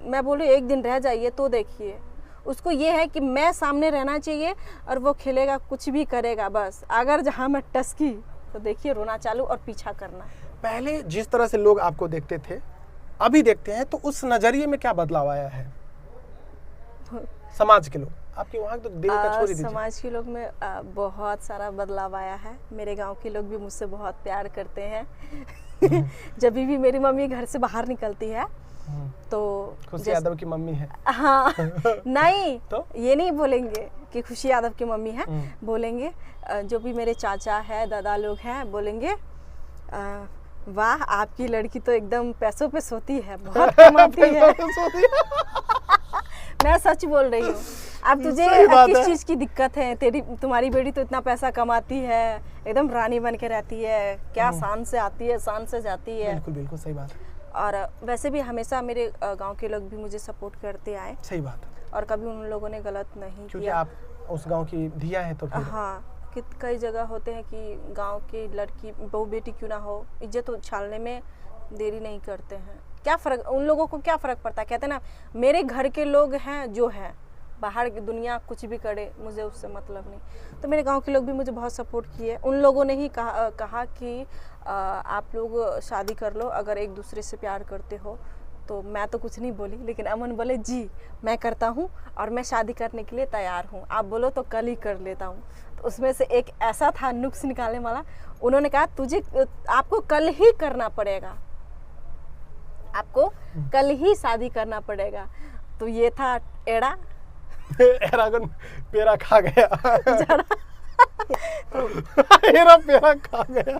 मैं बोलूँ एक दिन रह जाइए तो देखिए, उसको ये है कि मैं सामने रहना चाहिए और वो खेलेगा, कुछ भी करेगा, बस अगर जहाँ मैं टसकी तो देखिए रोना चालू और पीछा करना। पहले जिस तरह से लोग आपको देखते थे, अभी देखते हैं, तो उस नज़रिए में क्या बदलाव आया है? समाज के लोग आपके वहाँ तो देवी का छोड़ ही दीजिए। समाज के लोग में बहुत सारा बदलाव आया है। मेरे गांव के लोग भी मुझसे बहुत प्यार करते हैं। जब भी मेरी मम्मी घर से बाहर निकलती है तो खुशी यादव की मम्मी है। हाँ नहीं तो ये नहीं बोलेंगे कि खुशी यादव की मम्मी है, बोलेंगे जो भी मेरे चाचा है, दादा लोग हैं, बोलेंगे वाह आपकी लड़की तो एकदम पैसों पे सोती है, बहुत कमाती है। मैं सच बोल रही हूँ। अब तुझे किस चीज की दिक्कत है? तुम्हारी बेटी तो इतना पैसा कमाती है, एकदम रानी बन के रहती है, क्या शान से आती है, शान से जाती है। बिल्कुल बिल्कुल सही बात है। और वैसे भी हमेशा मेरे गांव के लोग भी मुझे सपोर्ट करते आए। सही बात है। और कभी उन लोगों ने गलत नहीं क्योंकि किया। आप उस गांव की धिया हैं तो फिर। हाँ कि कई जगह होते हैं कि गांव की लड़की बहू बेटी क्यों ना हो, इज्जत उछालने में देरी नहीं करते हैं। क्या फ़र्क उन लोगों को क्या फ़र्क पड़ता है? कहते हैं ना मेरे घर के लोग हैं जो हैं, बाहर की दुनिया कुछ भी करे मुझे उससे मतलब नहीं। तो मेरे गांव के लोग भी मुझे बहुत सपोर्ट किए। उन लोगों ने ही कहा कि आप लोग शादी कर लो अगर एक दूसरे से प्यार करते हो। तो मैं तो कुछ नहीं बोली, लेकिन अमन बोले जी मैं करता हूँ और मैं शादी करने के लिए तैयार हूँ, आप बोलो तो कल ही कर लेता हूँ। तो उसमें से एक ऐसा था नुक्स निकालने वाला, उन्होंने कहा आपको कल ही करना पड़ेगा, आपको कल ही शादी करना पड़ेगा। तो ये था एड़ा एरागन पेरा खा गया। हेरा पेरा खा गया।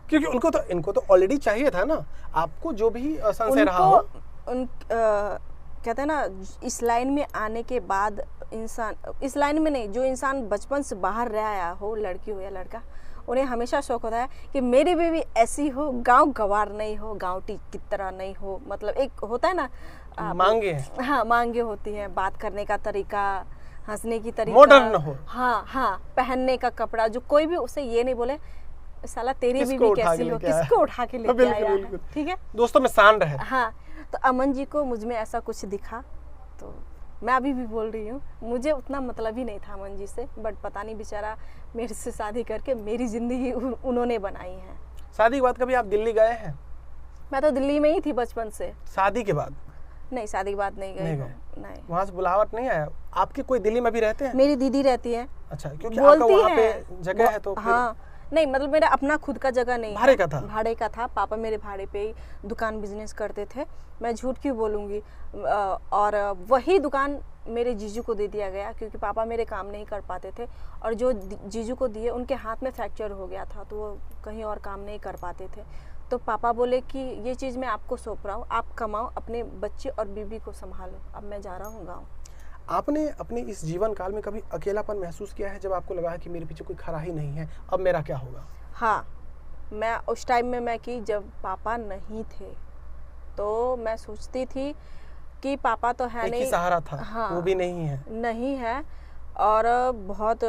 क्योंकि इनको तो ऑलरेडी चाहिए था ना, आपको जो भी संशय रहा हो। कहते हैं ना इस लाइन में आने के बाद इंसान, इस लाइन में नहीं, जो इंसान बचपन से बाहर रह आया हो, लड़की हो या लड़का, उन्हें हमेशा शौक होता है कि मेरी बेबी ऐसी हो, गांव गवार नहीं हो, गाँव की तरह नहीं हो। मतलब एक होता है ना मांगे। हाँ मांगे होती हैं, बात करने का तरीका, हंसने की तरीका, मॉडर्न हो। हाँ हाँ, पहनने का कपड़ा, जो कोई भी उसे ये नहीं बोले साला तेरी बीवी कैसी हो, किसको उठा के लेके आया है। ठीक है दोस्तों में शान रहे। हाँ तो अमन जी को मुझ में ऐसा कुछ दिखा, तो मैं अभी भी बोल रही हूँ मुझे उतना मतलब ही नहीं था अमन जी से, बट पता नहीं बेचारा मेरे से शादी करके मेरी जिंदगी उन्होंने बनाई है। शादी के बाद कभी आप दिल्ली गए हैं? मैं तो दिल्ली में ही थी बचपन से। शादी के बाद? नहीं शादी के बाद नहीं गई। नहीं। वहाँ से बुलावट नहीं आया? आपके कोई दिल्ली में भी रहते हैं? मेरी दीदी रहती है। अच्छा, क्योंकि आपका वहाँ पे जगह है तो हाँ नहीं, मतलब मेरा अपना खुद का जगह नहीं, भाड़े का था। भाड़े का था। पापा मेरे भाड़े पे ही दुकान बिजनेस करते थे, मैं झूठ क्यों बोलूँगी। और वही दुकान मेरे जीजू को दे दिया गया क्योंकि पापा मेरे काम नहीं कर पाते थे, और जो जीजू को दिए उनके हाथ में फ्रैक्चर हो गया था, तो वो कहीं और काम नहीं कर पाते थे। तो पापा बोले कि ये चीज़ मैं आपको सौंप रहा हूँ, आप कमाओ, अपने बच्चे और बीबी को संभालो, अब मैं जा रहा हूँ गाँव। आपने अपने इस जीवन काल में कभी अकेलापन महसूस किया है, जब आपको लगा है कि मेरे पीछे कोई खड़ा ही नहीं है, अब मेरा क्या होगा? हाँ, मैं उस टाइम में मैं कि जब पापा नहीं थे तो मैं सोचती थी कि पापा तो है नहीं, सहारा था। हाँ, वो भी नहीं है और बहुत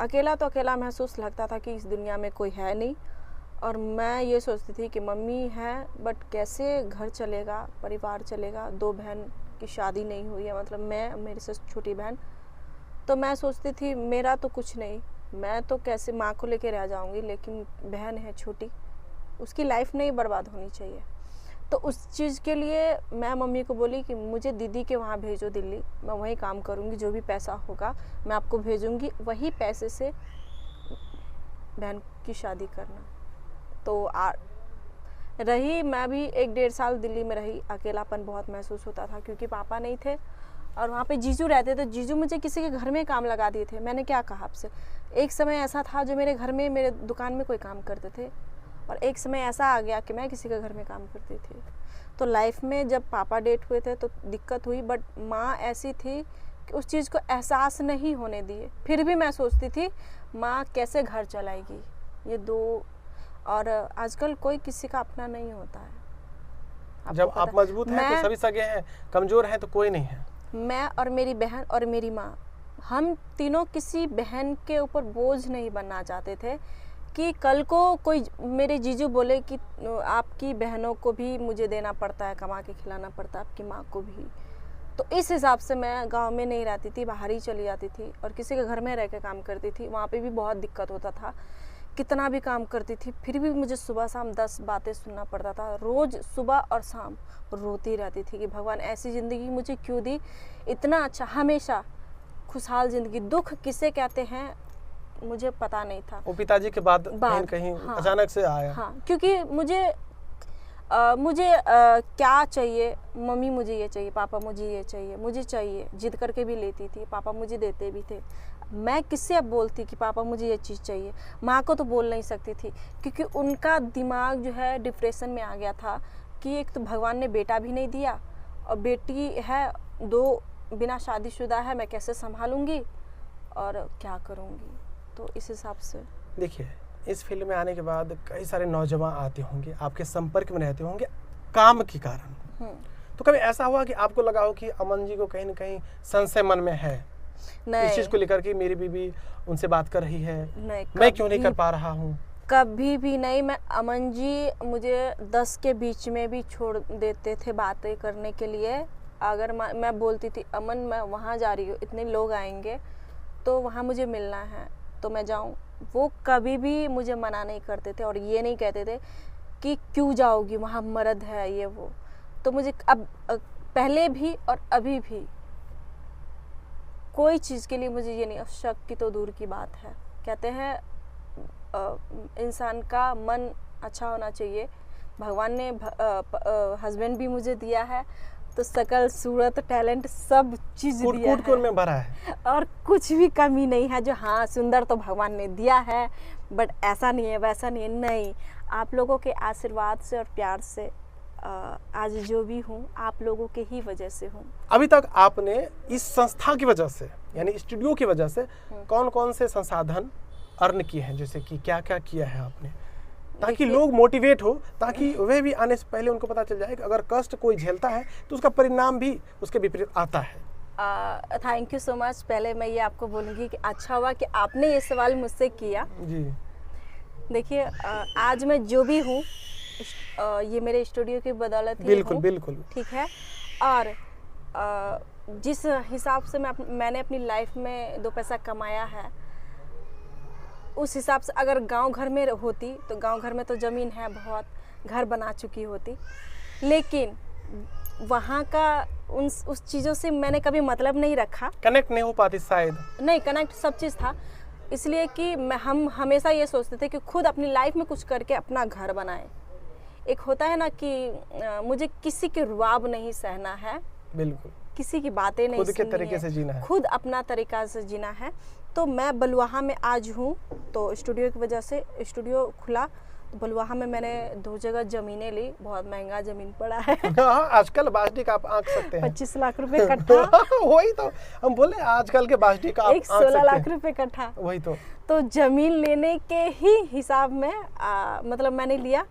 अकेला तो अकेला महसूस लगता था कि इस दुनिया में कोई है नहीं। और मैं ये सोचती थी कि मम्मी है बट कैसे घर चलेगा, परिवार चलेगा। 2 बहन की शादी नहीं हुई है, मतलब मैं, मेरे से छोटी बहन। तो मैं सोचती थी मेरा तो कुछ नहीं, मैं तो कैसे माँ को लेके रह जाऊंगी, लेकिन बहन है छोटी, उसकी लाइफ नहीं बर्बाद होनी चाहिए। तो उस चीज़ के लिए मैं मम्मी को बोली कि मुझे दीदी के वहाँ भेजो दिल्ली, मैं वहीं काम करूँगी, जो भी पैसा होगा मैं आपको भेजूँगी, वही पैसे से बहन की शादी करना। तो रही, मैं भी 1-1.5 साल दिल्ली में रही। अकेलापन बहुत महसूस होता था क्योंकि पापा नहीं थे और वहाँ पे जीजू रहते थे। जीजू मुझे किसी के घर में काम लगा दिए थे। मैंने क्या कहा आपसे, एक समय ऐसा था जो मेरे घर में, मेरे दुकान में कोई काम करते थे, और एक समय ऐसा आ गया कि मैं किसी के घर में काम करती थी। तो लाइफ में जब पापा डेट हुए थे तो दिक्कत हुई, बट माँ ऐसी थी कि उस चीज़ को एहसास नहीं होने दिए। फिर भी मैं सोचती थी माँ कैसे घर चलाएगी ये 2, और आजकल कोई किसी का अपना नहीं होता है। जब आप मजबूत हैं तो सभी सगे हैं, कमजोर हैं तो कोई नहीं है। मैं और मेरी बहन और मेरी माँ, हम तीनों किसी बहन के ऊपर बोझ नहीं बनना चाहते थे कि कल को कोई मेरे जीजू बोले कि आपकी बहनों को भी मुझे देना पड़ता है, कमा के खिलाना पड़ता है, आपकी माँ को भी। तो इस हिसाब से मैं गांव में नहीं रहती थी, बाहर ही चली जाती थी और किसी के घर में रह के काम करती थी। वहाँ पे भी बहुत दिक्कत होता था कितना भी काम करती थी फिर भी मुझे सुबह शाम 10 बातें सुनना पड़ता था। रोज़ सुबह और शाम रोती रहती थी कि भगवान ऐसी ज़िंदगी मुझे क्यों दी, इतना अच्छा हमेशा खुशहाल ज़िंदगी। दुख किसे कहते हैं मुझे पता नहीं था। वो पिताजी के बाद कहीं कहीं हाँ, अचानक से आया। हाँ, क्योंकि मुझे क्या चाहिए, मम्मी मुझे ये चाहिए, पापा मुझे ये चाहिए, मुझे चाहिए, जिद करके भी लेती थी, पापा मुझे देते भी थे। मैं किससे अब बोलती कि पापा मुझे ये चीज़ चाहिए, माँ को तो बोल नहीं सकती थी क्योंकि उनका दिमाग जो है डिप्रेशन में आ गया था कि एक तो भगवान ने बेटा भी नहीं दिया और बेटी है 2 बिना शादीशुदा है, मैं कैसे संभालूंगी और क्या करूँगी। तो इस हिसाब से देखिए, इस फील्ड में आने के बाद कई सारे नौजवान आते होंगे, आपके संपर्क में रहते होंगे काम के कारण। तो कभी ऐसा हुआ कि आपको लगा हो कि अमन जी को कहीं ना कहीं संशय मन में है इस चीज को लेकर कि मेरी बीबी उनसे बात कर रही है, मैं क्यों नहीं कर पा रहा हूँ? कभी भी नहीं। मैं अमन जी मुझे 10 के बीच में भी छोड़ देते थे बातें करने के लिए। अगर मैं बोलती थी अमन मैं वहाँ जा रही हूँ, इतने लोग आएंगे तो वहाँ मुझे मिलना है तो मैं जाऊँ, वो कभी भी मुझे मना नहीं करते थे और ये नहीं कहते थे कि क्यों जाओगी, वहाँ मर्द है ये वो। तो मुझे अब पहले भी और अभी भी कोई चीज़ के लिए मुझे ये नहीं, अब शक की तो दूर की बात है। कहते हैं इंसान का मन अच्छा होना चाहिए। भगवान ने हस्बैंड भी मुझे दिया है तो शकल सूरत टैलेंट सब चीज़ दिया है में भरा है और कुछ भी कमी नहीं है। जो हाँ सुंदर तो भगवान ने दिया है बट ऐसा नहीं है वैसा नहीं है, नहीं। आप लोगों के आशीर्वाद से और प्यार से आज जो भी हूँ आप लोगों के ही वजह से हूँ। अभी तक आपने इस संस्था की वजह से यानी स्टूडियो की वजह से कौन कौन से संसाधन अर्न किए हैं, जैसे कि क्या क्या किया है आपने, ताकि लोग मोटिवेट हो, ताकि वे भी आने से पहले उनको पता चल जाए कि अगर कष्ट कोई झेलता है तो उसका परिणाम भी उसके विपरीत आता है। Thank you so much. पहले मैं ये आपको बोलूँगी कि अच्छा हुआ कि आपने ये सवाल मुझसे किया जी। देखिए आज मैं जो भी हूँ ये मेरे स्टूडियो की बदौलत ही बिल्कुल बिल्कुल ठीक है। और जिस हिसाब से मैंने अपनी लाइफ में 2 पैसा कमाया है उस हिसाब से अगर गांव घर में होती तो गांव घर में तो ज़मीन है बहुत, घर बना चुकी होती, लेकिन वहाँ का उस चीज़ों से मैंने कभी मतलब नहीं रखा, कनेक्ट नहीं हो पाती शायद। नहीं, कनेक्ट सब चीज़ था, इसलिए कि हम हमेशा ये सोचते थे कि खुद अपनी लाइफ में कुछ करके अपना घर बनाए। एक होता है ना कि मुझे किसी के रुआब नहीं सहना है, बिल्कुल किसी की बातें नहीं, खुद के तरीके से जीना है, खुद अपना तरीका से जीना है। तो मैं बलुआहा में आज हूँ तो स्टूडियो की वजह से स्टूडियो खुला। तो बलुआहा में मैंने 2 जगह ज़मीनें ली, बहुत महंगा ज़मीन पड़ा है। आजकल बास्टिक आप आंक सकते हैं 25 लाख रुपए कट्ठा। वही तो हम बोले, आजकल के बास्टिक आप आंक 16 लाख रुपए कट्ठा। वही तो ज़मीन लेने के ही हिसाब में मतलब मैंने लिया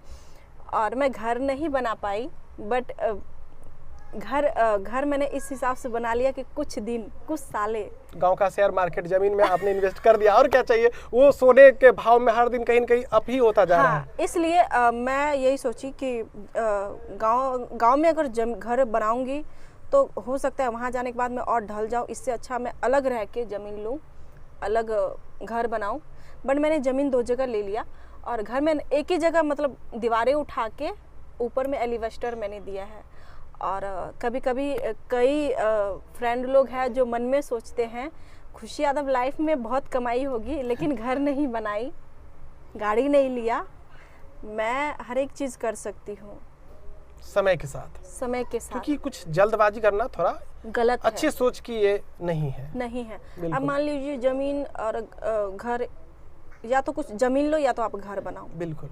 और मैं घर नहीं बना पाई, बट घर मैंने इस हिसाब से बना लिया कि कुछ दिन कुछ साले गांव का शेयर मार्केट जमीन में आपने इन्वेस्ट कर दिया, और क्या चाहिए। वो सोने के भाव में हर दिन कहीं न कहीं अप ही होता जा रहा है। इसलिए मैं यही सोची कि गांव में अगर घर बनाऊंगी तो हो सकता है वहां जाने के बाद मैं और ढल जाऊं, इससे अच्छा मैं अलग रह के ज़मीन लूं, अलग घर बनाऊं। बट मैंने ज़मीन 2 जगह ले लिया और घर में एक ही जगह मतलब दीवारें उठा के ऊपर में एलिवेस्टर मैंने दिया है। और कभी कभी कई फ्रेंड लोग हैं जो मन में सोचते हैं खुशी यादव लाइफ में बहुत कमाई होगी लेकिन घर नहीं बनाई, गाड़ी नहीं लिया। मैं हर एक चीज़ कर सकती हूँ समय के साथ, क्योंकि कुछ जल्दबाजी करना थोड़ा गलत है, अच्छी सोच की ये नहीं है। अब मान लीजिए ज़मीन और घर, या तो कुछ ज़मीन लो या तो आप घर बनाओ। बिल्कुल।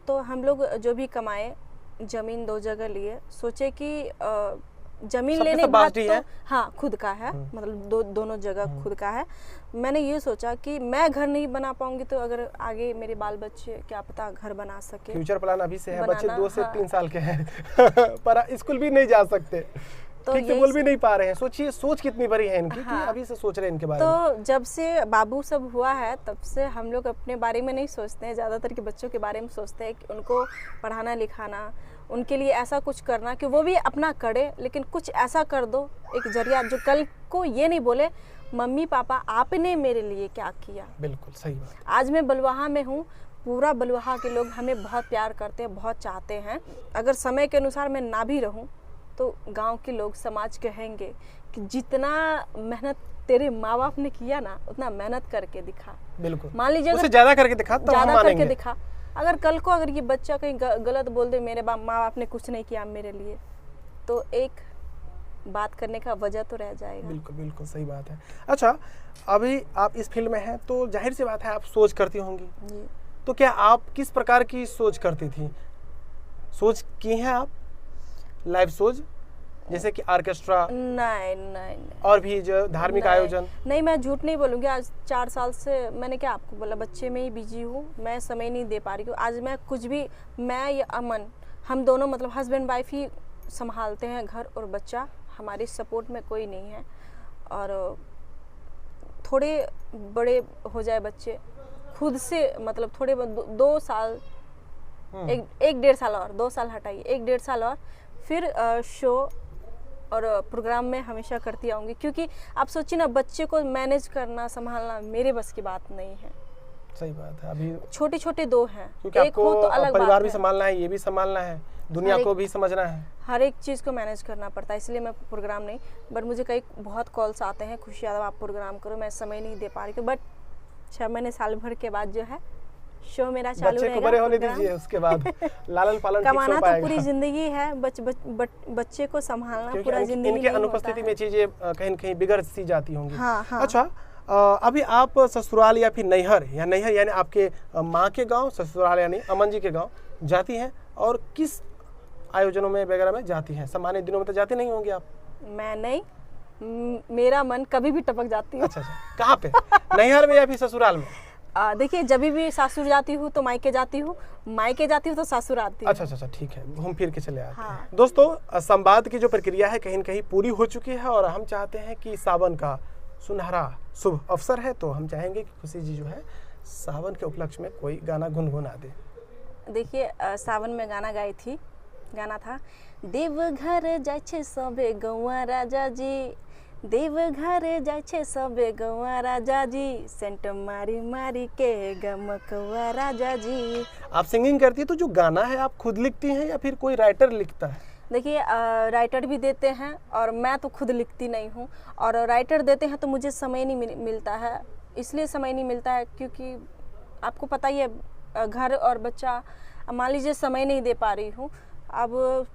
तो हम लोग जो भी कमाए ज़मीन 2 जगह लिए, सोचे कि ज़मीन लेने के बाद तो हाँ खुद का है, मतलब दोनों जगह खुद का है। मैंने ये सोचा कि मैं घर नहीं बना पाऊंगी तो अगर आगे मेरे बाल बच्चे क्या पता घर बना सके। फ्यूचर प्लान अभी से है, बच्चे 2 से 3 साल के हैं पर स्कूल भी नहीं जा सकते, तो ठीक से बोल भी नहीं पा रहे हैं। सोचिए सोच कितनी बड़ी है इनकी कि अभी से सोच रहे हैं इनके बारे में। तो जब से बाबू सब हुआ है तब से हम लोग अपने बारे में नहीं सोचते हैं, ज़्यादातर के बच्चों के बारे में सोचते हैं कि उनको पढ़ाना लिखाना, उनके लिए ऐसा कुछ करना कि वो भी अपना करे, लेकिन कुछ ऐसा कर दो एक जरिया जो कल को ये नहीं बोले मम्मी पापा आपने मेरे लिए क्या किया। बिल्कुल सही बात। आज मैं बलुआहा में हूँ, पूरा बलुआहा के लोग हमें बहुत प्यार करते हैं, बहुत चाहते हैं। अगर समय के अनुसार मैं ना भी रहूँ तो गांव के लोग, समाज कहेंगे कि जितना मेहनत तेरे माँ बाप ने किया ना, उतना मेहनत करके दिखा। बिल्कुल, मान लीजिए उससे ज्यादा करके दिखा तो हम ज्यादा मानेंगे। करके दिखा। अगर कल को अगर ये बच्चा कहीं गलत बोल दे, मेरे माँ बाप ने कुछ नहीं किया मेरे लिए, तो एक बात करने का वजह तो रह जाएगा। बिल्कुल बिल्कुल सही बात है। अच्छा, अभी आप इस फील्ड में हैं तो जाहिर सी बात है आप सोच करती होंगी जी। तो क्या आप किस प्रकार की सोच करती थी? सोच की हैं आप लाइव सोच, जैसे कि ऑर्केस्ट्रा नहीं और भी जो धार्मिक आयोजन? नहीं, मैं झूठ नहीं बोलूँगी। आज 4 साल से मैंने क्या आपको बोला, बच्चे में ही बिजी हूँ, मैं समय नहीं दे पा रही हूँ। आज मैं कुछ भी, मैं या अमन, हम दोनों मतलब हस्बैंड वाइफ ही संभालते हैं घर और बच्चा। हमारी सपोर्ट में कोई नहीं है। और थोड़े बड़े हो जाए बच्चे, खुद से मतलब थोड़े 2 साल, एक 1.5 साल और, 2 साल हटाइए, 1.5 साल और, फिर शो और प्रोग्राम में हमेशा करती आऊँगी। क्योंकि आप सोचिए ना, बच्चे को मैनेज करना, संभालना मेरे बस की बात नहीं है। सही बात है। अभी छोटे छोटे 2 हैं, क्योंकि एक आपको हो तो अलग परिवार बात भी है। संभालना है, ये भी संभालना है, दुनिया को भी समझना है, हर एक चीज़ को मैनेज करना पड़ता है। इसलिए मैं प्रोग्राम नहीं, बट मुझे कई बहुत कॉल्स आते हैं, खुशी यादव आप प्रोग्राम करो, मैं समय नहीं दे पा रही हूँ। बट 6 महीने साल भर के बाद जो है शो मेरा चालू बच्चे रहेगा। को बड़े होने प्रोग्राम। दीजिए, उसके बाद लालन पालन ठीक से कमाना हो तो पाएगा। पूरी जिंदगी है, बच्चे को संभालना क्योंकि पूरा जिंदगी इनके नहीं अनुपस्थिति होता में है। चीजें कहीं न कहीं बिगड़ सी जाती होंगी। हाँ, हाँ। अच्छा, अभी आप ससुराल या फिर नैहर यानी आपके माँ के गांव, ससुराल यानी अमन जी के गांव जाती हैं, और किस आयोजनों में वगैरह में जाती हैं? सामान्य दिनों में तो जाती नहीं होंगी आप? मैं नहीं, मेरा मन कभी भी टपक जाती हूँ। अच्छा, कहाँ पे? नैहर में या फिर ससुराल में? देखिए, जब भी सासुर जाती हूँ तो मायके जाती हूँ, मायके जाती हूँ तो सासुर आती हूँ। अच्छा, ठीक है, घूम फिर के चले आते हाँ। हैं। दोस्तों, संवाद की जो प्रक्रिया है कहीं न कहीं पूरी हो चुकी है, और हम चाहते हैं कि सावन का सुनहरा शुभ अवसर है, तो हम चाहेंगे कि खुशी जी जो है सावन के उपलक्ष्य में कोई गाना गुनगुना दे। देखिए, सावन में गाना था, देवघर जाय छे सबे गौआ राजा जी, देवघर जाय छे सबे गौआ राजा जी, सेंट मारी मारी के गमकवा राजा जी। आप सिंगिंग करती है तो जो गाना है आप खुद लिखती हैं या फिर कोई राइटर लिखता है? देखिए, राइटर भी देते हैं, और मैं तो खुद लिखती नहीं हूँ, और राइटर देते हैं तो मुझे समय नहीं मिलता है। इसलिए समय नहीं मिलता है क्योंकि आपको पता ही है, घर और बच्चा, मान लीजिए समय नहीं दे पा रही हूँ। अब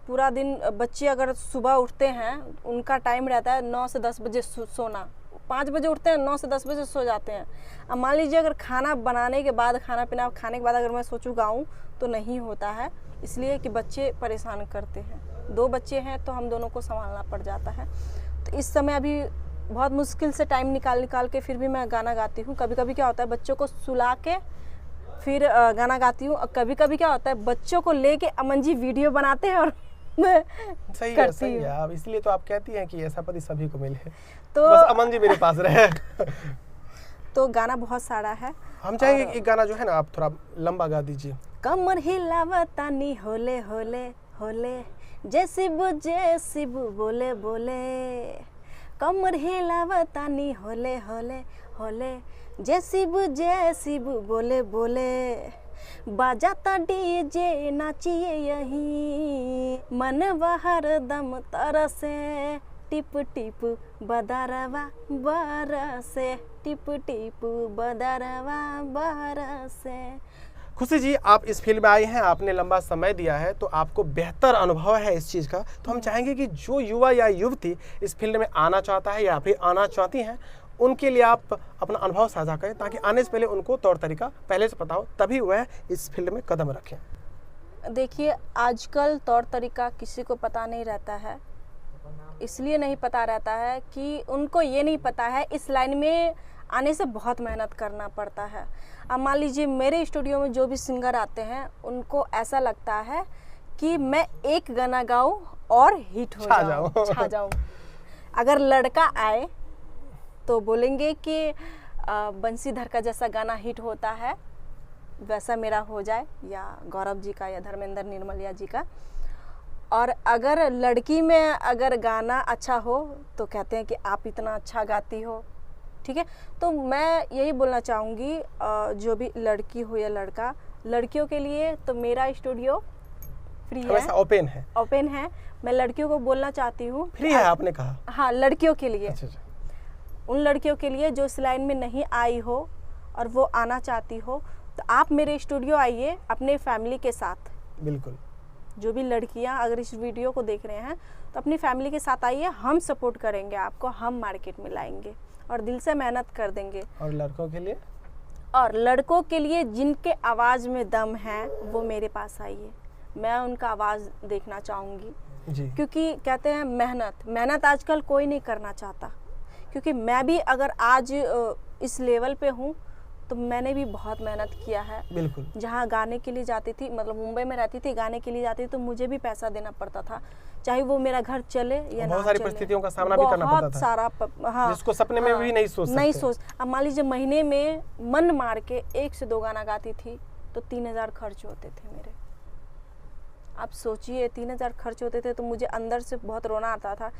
पूरा दिन बच्चे अगर सुबह उठते हैं, उनका टाइम रहता है 9 से 10 बजे सोना, 5 बजे उठते हैं, 9 से 10 बजे सो जाते हैं। अब मान लीजिए अगर खाना बनाने के बाद, खाना पीना खाने के बाद अगर मैं सोचूँ गाऊँ तो नहीं होता है, इसलिए कि बच्चे परेशान करते हैं। 2 बच्चे हैं तो हम दोनों को संभालना पड़ जाता है। तो इस समय अभी बहुत मुश्किल से टाइम निकाल के फिर भी मैं गाना गाती हूँ। कभी कभी क्या होता है, बच्चों को सुला के फिर गाना गाती हूँ, और कभी कभी क्या होता है, बच्चों को लेके अमन जी वीडियो बनाते हैं और मैं सही करती है। अब इसलिए तो आप कहती हैं कि ऐसा पति सभी को मिले, तो बस अमन जी मेरे पास रहे। तो गाना बहुत सारा है। हम चाहेंगे एक गाना जो है ना, आप थोड़ा लंबा गा दीजिए। कमर हिलावतानी होले होले होले, जय शिव बोले बोले, कमर हिलावतानी होले होले होले, जय शिव बोले बोले, बाजाता डीजे नाचिए यहीं, मन हरदम तरसे, टिप टिप बदरवा बरसे, टिप टिप बदरवा बरसे। खुशी जी, आप इस फील्ड में आई हैं, आपने लंबा समय दिया है, तो आपको बेहतर अनुभव है इस चीज़ का। तो हम चाहेंगे कि जो युवा या युवती इस फील्ड में आना चाहता है या फिर आना चाहती हैं, उनके लिए आप अपना अनुभव साझा करें, ताकि आने से पहले उनको तौर तरीका पहले से पता हो, तभी वह इस फील्ड में कदम रखें। देखिए, आजकल तौर तरीका किसी को पता नहीं रहता है। इसलिए नहीं पता रहता है कि उनको ये नहीं पता है इस लाइन में आने से बहुत मेहनत करना पड़ता है। अब मान लीजिए मेरे स्टूडियो में जो भी सिंगर आते हैं, उनको ऐसा लगता है कि मैं एक गाना गाऊं और हिट हो छा जाऊं। अगर लड़का आए तो बोलेंगे कि बंसीधर का जैसा गाना हिट होता है वैसा मेरा हो जाए, या गौरव जी का या धर्मेंद्र निर्मलिया जी का। और अगर लड़की में अगर गाना अच्छा हो तो कहते हैं कि आप इतना अच्छा गाती हो, ठीक है। तो मैं यही बोलना चाहूँगी जो भी लड़की हो या लड़का, लड़कियों के लिए तो मेरा स्टूडियो फ्री है, ओपन है। मैं लड़कियों को बोलना चाहती हूँ, फ्री है आपने कहा? हाँ, लड़कियों के लिए। अच्छा। उन लड़कियों के लिए जो इस लाइन में नहीं आई हो और वो आना चाहती हो, तो आप मेरे स्टूडियो आइए अपने फैमिली के साथ। बिल्कुल। जो भी लड़कियां अगर इस वीडियो को देख रहे हैं तो अपनी फैमिली के साथ आइए, हम सपोर्ट करेंगे आपको, हम मार्केट में लाएंगे और दिल से मेहनत कर देंगे। और लड़कों के लिए? और लड़कों के लिए जिनके आवाज़ में दम है वो मेरे पास आइए, मैं उनका आवाज़ देखना चाहूँगी जी। क्योंकि कहते हैं मेहनत आजकल कोई नहीं करना चाहता। क्योंकि मैं भी अगर आज इस लेवल पे हूँ तो मैंने भी बहुत मेहनत किया है। बिल्कुल। जहाँ गाने के लिए जाती थी, मतलब मुंबई में रहती थी, गाने के लिए जाती थी तो मुझे भी पैसा देना पड़ता था, चाहे वो मेरा घर चले या ना बहुत सारी परिस्थितियों का सामना भी करना पड़ता था। बहुत सारा हाँ, जिसको सपने में भी नहीं सोच। अब मान लीजिए महीने में मन मार के 1 से 2 गाना गाती थी तो 3000 खर्च होते थे मेरे। आप सोचिए 3000 खर्च होते थे तो मुझे अंदर से बहुत रोना आता था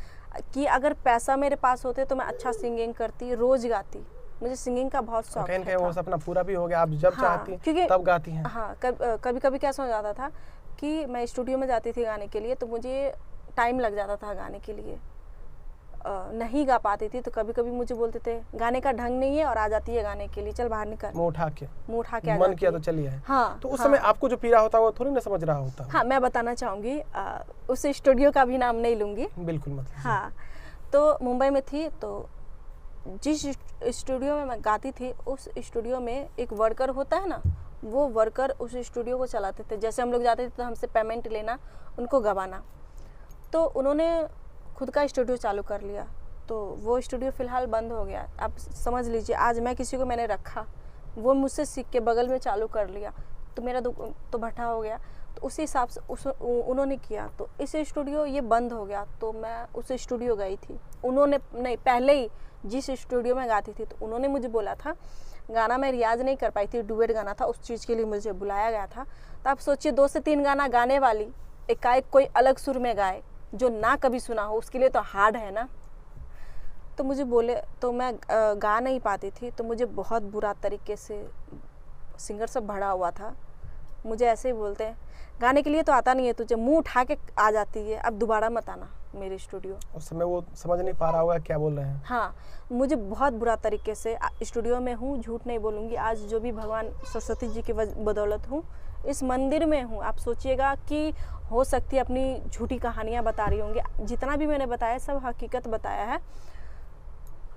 कि अगर पैसा मेरे पास होते तो मैं अच्छा सिंगिंग करती, रोज गाती। मुझे सिंगिंग का बहुत शौक था। वो सपना पूरा भी हो गया, आप जब चाहती तब गाती हैं। हाँ, कभी कभी कैसा हो जाता था कि मैं स्टूडियो में जाती थी गाने के लिए तो मुझे टाइम लग जाता था गाने के लिए, नहीं गा पाती थी तो कभी कभी मुझे बोलते थे गाने का ढंग नहीं है और आ जाती है गाने के लिए, चल बाहर निकल, मुंह उठा के मन किया तो चलिए। हाँ, तो उस समय आपको जो पीड़ा होता है वो थोड़ी ना समझ रहा होता। हाँ, मैं बताना चाहूँगी, उस स्टूडियो का भी नाम नहीं लूँगी। बिल्कुल, मतलब हाँ, तो मुंबई में थी तो जिस स्टूडियो में मैं गाती थी उस स्टूडियो में एक वर्कर होता है ना, वो वर्कर उस स्टूडियो को चलाते थे। जैसे हम लोग जाते थे तो हमसे पेमेंट लेना, उनको गवाना। तो उन्होंने खुद का स्टूडियो चालू कर लिया तो वो स्टूडियो फ़िलहाल बंद हो गया। आप समझ लीजिए, आज मैं किसी को मैंने रखा, वो मुझसे सीख के बगल में चालू कर लिया तो मेरा तो भट्ठा हो गया। तो उसी हिसाब से उन्होंने किया तो इस स्टूडियो ये बंद हो गया तो मैं उस स्टूडियो गई थी। उन्होंने नहीं, पहले ही जिस स्टूडियो में गाती थी तो उन्होंने मुझे बोला था, गाना मैं रियाज़ नहीं कर पाई थी, डुएट गाना था, उस चीज़ के लिए मुझे बुलाया गया था। तो आप सोचिए 2 से 3 गाना गाने वाली एकाएक कोई अलग सुर में गाए जो ना कभी सुना हो, उसके लिए तो हार्ड है ना। तो मुझे बोले तो मैं गा नहीं पाती थी तो मुझे बहुत बुरा तरीके से सिंगर सब भड़ा हुआ था। मुझे ऐसे ही बोलते हैं गाने के लिए तो आता नहीं है तुझे, मुंह उठा के आ जाती है, अब दोबारा मत आना मेरे स्टूडियो। उस समय वो समझ नहीं पा रहा होगा क्या बोल रहे हैं। हाँ, मुझे बहुत बुरा तरीके से स्टूडियो में हूँ, झूठ नहीं बोलूँगी। आज जो भी भगवान सरस्वती जी की बदौलत हूँ, इस मंदिर में हूँ। आप सोचिएगा कि हो सकती है अपनी झूठी कहानियाँ बता रही होंगी, जितना भी मैंने बताया सब हकीकत बताया है।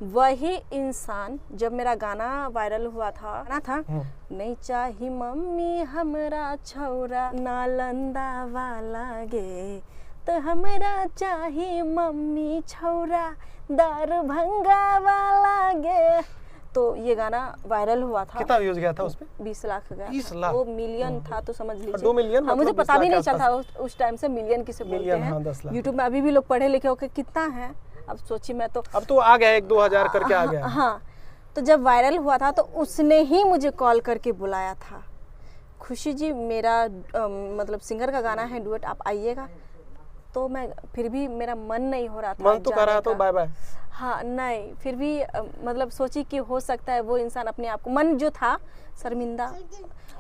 वही इंसान जब मेरा गाना वायरल हुआ था नहीं चाही मम्मी हमरा छौरा नालंदा वाला गे, तो हमरा चाही मम्मी छौरा दरभंगा वाला गे। तो ये गाना वायरल हुआ था। कितना व्यूज गया था उस पे? 20 लाख गया। 20 लाख? वो मिलियन था तो समझ लीजिए। 2 मिलियन? हाँ, मुझे पता भी नहीं चलता उस टाइम से मिलियन किसे बोलते हैं। हाँ, 10 लाख। यूट्यूब में अभी भी लोग पढ़े लिखे होके कितना है, अब सोचिए। मैं तो अब तो आ गया 1-2 हजार करके आ गया। हाँ, तो जब वायरल हुआ था तो उसने ही मुझे कॉल करके बुलाया था, खुशी जी मेरा मतलब सिंगर का गाना है डुएट, आप आइएगा। तो मैं फिर भी मेरा मन नहीं हो रहा था, मन तो कर रहा तो बाय बाय। हाँ, नहीं, फिर भी मतलब सोची कि हो सकता है वो इंसान अपने आप को, मन जो था शर्मिंदा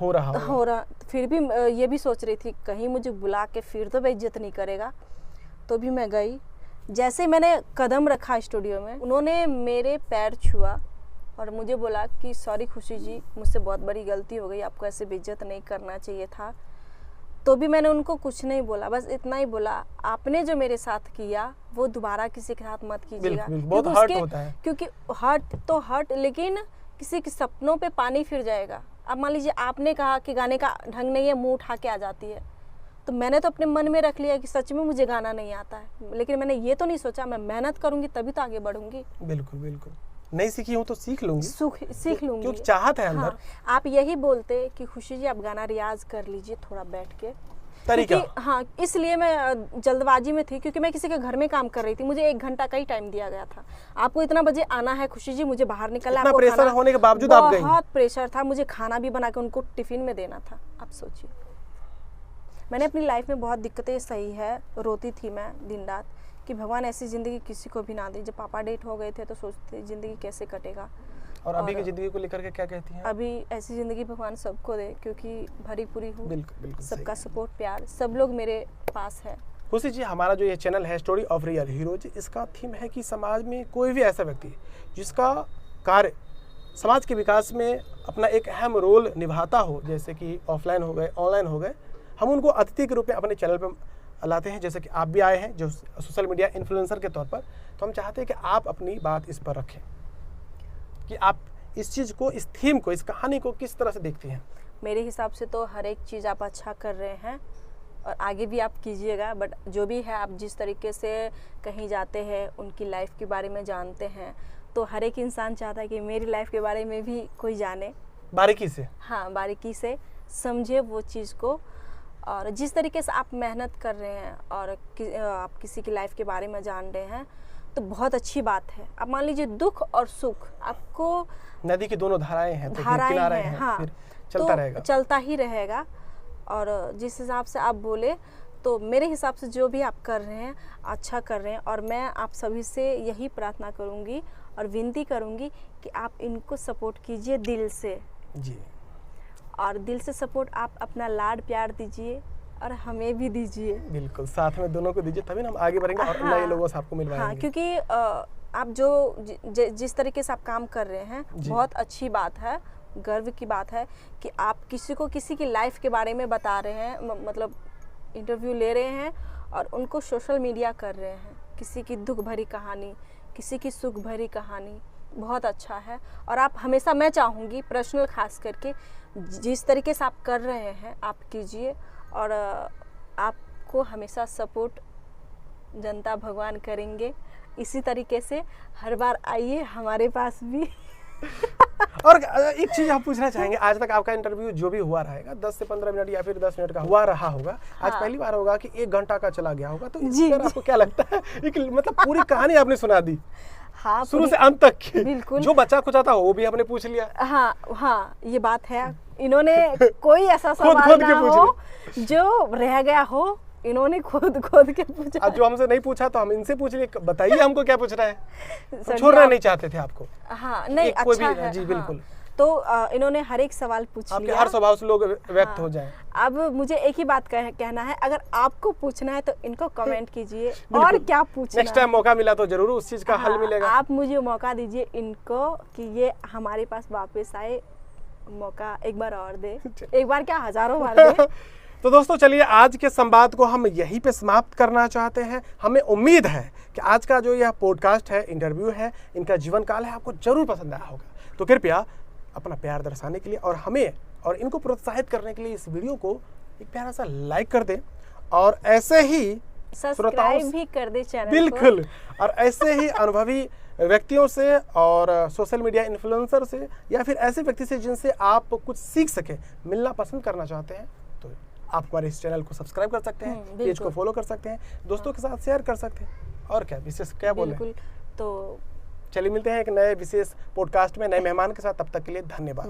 हो रहा। फिर भी ये भी सोच रही थी कहीं मुझे बुला के फिर तो बेइज्जत नहीं करेगा। तो भी मैं गई। जैसे मैंने कदम रखा स्टूडियो में, उन्होंने मेरे पैर छुआ और मुझे बोला कि सॉरी खुशी जी, मुझसे बहुत बड़ी गलती हो गई, आपको ऐसे बेइज्जत नहीं करना चाहिए था। तो भी मैंने उनको कुछ नहीं बोला, बस इतना ही बोला, आपने जो मेरे साथ किया वो दोबारा किसी के साथ मत कीजिएगा। बहुत हर्ट होता है। क्योंकि हर्ट तो हर्ट, लेकिन किसी के सपनों पे पानी फिर जाएगा। अब मान लीजिए आपने कहा कि गाने का ढंग नहीं है, मुंह उठा के आ जाती है, तो मैंने तो अपने मन में रख लिया कि सच में मुझे गाना नहीं आता है, लेकिन मैंने ये तो नहीं सोचा मैं मेहनत करूंगी तभी तो आगे बढ़ूंगी। बिल्कुल बिल्कुल, नहीं सीखी हूँ तो सीख लूंगी, सीख लूंगी, क्योंकि चाहत है अंदर। हाँ, आप यही बोलते कि खुशी जी आप गाना रियाज कर लीजिए थोड़ा बैठ के, तरीका। हाँ, इसलिए मैं जल्दबाजी में थी क्योंकि मैं किसी के घर में काम कर रही थी, मुझे 1 घंटा का ही टाइम दिया गया था। आपको इतना बजे आना है खुशी जी, मुझे बाहर निकलना है। प्रेशर होने के बावजूद आप गई? बहुत प्रेशर था, मुझे खाना भी बना के उनको टिफिन में देना था। आप सोचिए, मैंने अपनी लाइफ में बहुत दिक्कतें सही है, रोती थी मैं दिन रात कि भगवान ऐसी ज़िंदगी किसी को भी ना दे। जब पापा डेट हो गए थे तो सोचते ज़िंदगी कैसे कटेगा। और अभी की ज़िंदगी को लेकर के क्या कहती हैं? अभी ऐसी ज़िंदगी भगवान सबको दे, क्योंकि भरी पूरी हूँ। बिल्कुल बिल्कुल सही। सबका सपोर्ट प्यार सब लोग मेरे पास है। खुशी जी, हमारा जो ये चैनल है स्टोरी ऑफ रियल हीरोज, इसका थीम है कि समाज में कोई भी ऐसा व्यक्ति जिसका कार्य समाज के विकास में अपना एक अहम रोल निभाता हो, जैसे कि ऑफलाइन हो गए, ऑनलाइन हो गए, हम उनको अतिथि के रूप में अपने चैनल पर लाते हैं। जैसे कि आप भी आए हैं जो सोशल मीडिया इन्फ्लुएंसर के तौर पर, तो हम चाहते हैं कि आप अपनी बात इस पर रखें कि आप इस चीज़ को, इस थीम को, इस कहानी को किस तरह से देखती हैं। मेरे हिसाब से तो हर एक चीज़ आप अच्छा कर रहे हैं और आगे भी आप कीजिएगा। बट जो भी है, आप जिस तरीके से कहीं जाते हैं, उनकी लाइफ के बारे में जानते हैं, तो हर एक इंसान चाहता है कि मेरी लाइफ के बारे में भी कोई जाने, बारीकी से। हाँ, बारीकी से समझे वो चीज़ को। और जिस तरीके से आप मेहनत कर रहे हैं और आप किसी की लाइफ के बारे में जान रहे हैं, तो बहुत अच्छी बात है। अब मान लीजिए दुख और सुख, आपको नदी की दोनों धाराएं हैं, तो धाराएं किनारे हैं, हैं, हाँ, फिर चलता रहेगा, चलता ही रहेगा। और जिस हिसाब से आप बोले, तो मेरे हिसाब से जो भी आप कर रहे हैं अच्छा कर रहे हैं। और मैं आप सभी से यही प्रार्थना करूंगी और विनती करूंगी कि आप इनको सपोर्ट कीजिए दिल से जी। और दिल से सपोर्ट आप अपना लाड प्यार दीजिए और हमें भी दीजिए। बिल्कुल, साथ में दोनों को दीजिए, तभी ना हम आगे बढ़ेंगे और हाँ, नए लोगों से आपको मिलवाएंगे। हाँ, क्योंकि आप जो जिस तरीके से आप काम कर रहे हैं, बहुत अच्छी बात है, गर्व की बात है कि आप किसी को किसी की लाइफ के बारे में बता रहे हैं, मतलब इंटरव्यू ले रहे हैं और उनको सोशल मीडिया कर रहे हैं। किसी की दुख भरी कहानी, किसी की सुख भरी कहानी, बहुत अच्छा है। और आप हमेशा, मैं चाहूँगी पर्सनल खास करके, जिस तरीके से आप कर रहे हैं आप कीजिए। और आपको हमेशा सपोर्ट जनता भगवान करेंगे। इसी तरीके से हर बार आइए हमारे पास भी। और एक चीज हम पूछना चाहेंगे, आज तक आपका इंटरव्यू जो भी हुआ रहेगा 10 से 15 मिनट या फिर 10 मिनट का हुआ रहा होगा, आज पहली बार होगा कि 1 घंटा का चला गया होगा, तो इस पर आपको क्या लगता है? एक मतलब पूरी कहानी आपने सुना दी, हाँ, शुरू से अंत तक की। बिल्कुल। जो बच्चा कुछ आता वो भी आपने पूछ लिया। हाँ हाँ, ये बात है। इन्होंने कोई ऐसा सवाल ना हो जो रह गया हो, इन्होंने खुद के पूछा। जो हमसे नहीं पूछा तो हम इनसे पूछ लिए, बताइए हमको क्या पूछ रहा है। छोड़ना नहीं चाहते थे आपको। हाँ, नहीं, अच्छा है। जी बिल्कुल। हाँ, तो इन्होंने हर एक सवाल पूछ लिया। आपके हर स्वभाव से लोग व्यक्त हो जाएं। अब मुझे एक ही बात कहना है, अगर आपको पूछना है तो इनको कमेंट कीजिए और क्या पूछना है। नेक्स्ट टाइम मौका मिला तो जरूर उस चीज का हल मिलेगा। आप मुझे मौका दीजिए इनको कि ये हमारे पास वापस आए, मौका एक बार और दे, एक बार क्या हजारों बार दे। तो दोस्तों चलिए, आज के संवाद को हम यहीं पे समाप्त करना चाहते हैं। हमें उम्मीद है कि आज का जो यह पॉडकास्ट है, इंटरव्यू है, इनका जीवन काल है, आपको जरूर पसंद आया होगा। तो कृपया अपना प्यार दर्शाने के लिए और हमें और इनको प्रोत्साहित करने के लिए इस वीडियो को एक प्यारा सा लाइक कर दें और ऐसे ही सब्सक्राइब भी कर दे चैनल को। बिल्कुल। और ऐसे ही अनुभवी व्यक्तियों से और सोशल मीडिया इन्फ्लुएंसर से या फिर ऐसे व्यक्ति से जिनसे आप कुछ सीख सके, मिलना पसंद करना चाहते हैं, तो आप हमारे इस चैनल को सब्सक्राइब कर सकते हैं, पेज को फॉलो कर सकते हैं, दोस्तों के साथ शेयर कर सकते हैं। और क्या विशेष क्या बोले? बिल्कुल। तो चलिए मिलते हैं एक नए विशेष पॉडकास्ट में नए मेहमान के साथ। तब तक के लिए धन्यवाद।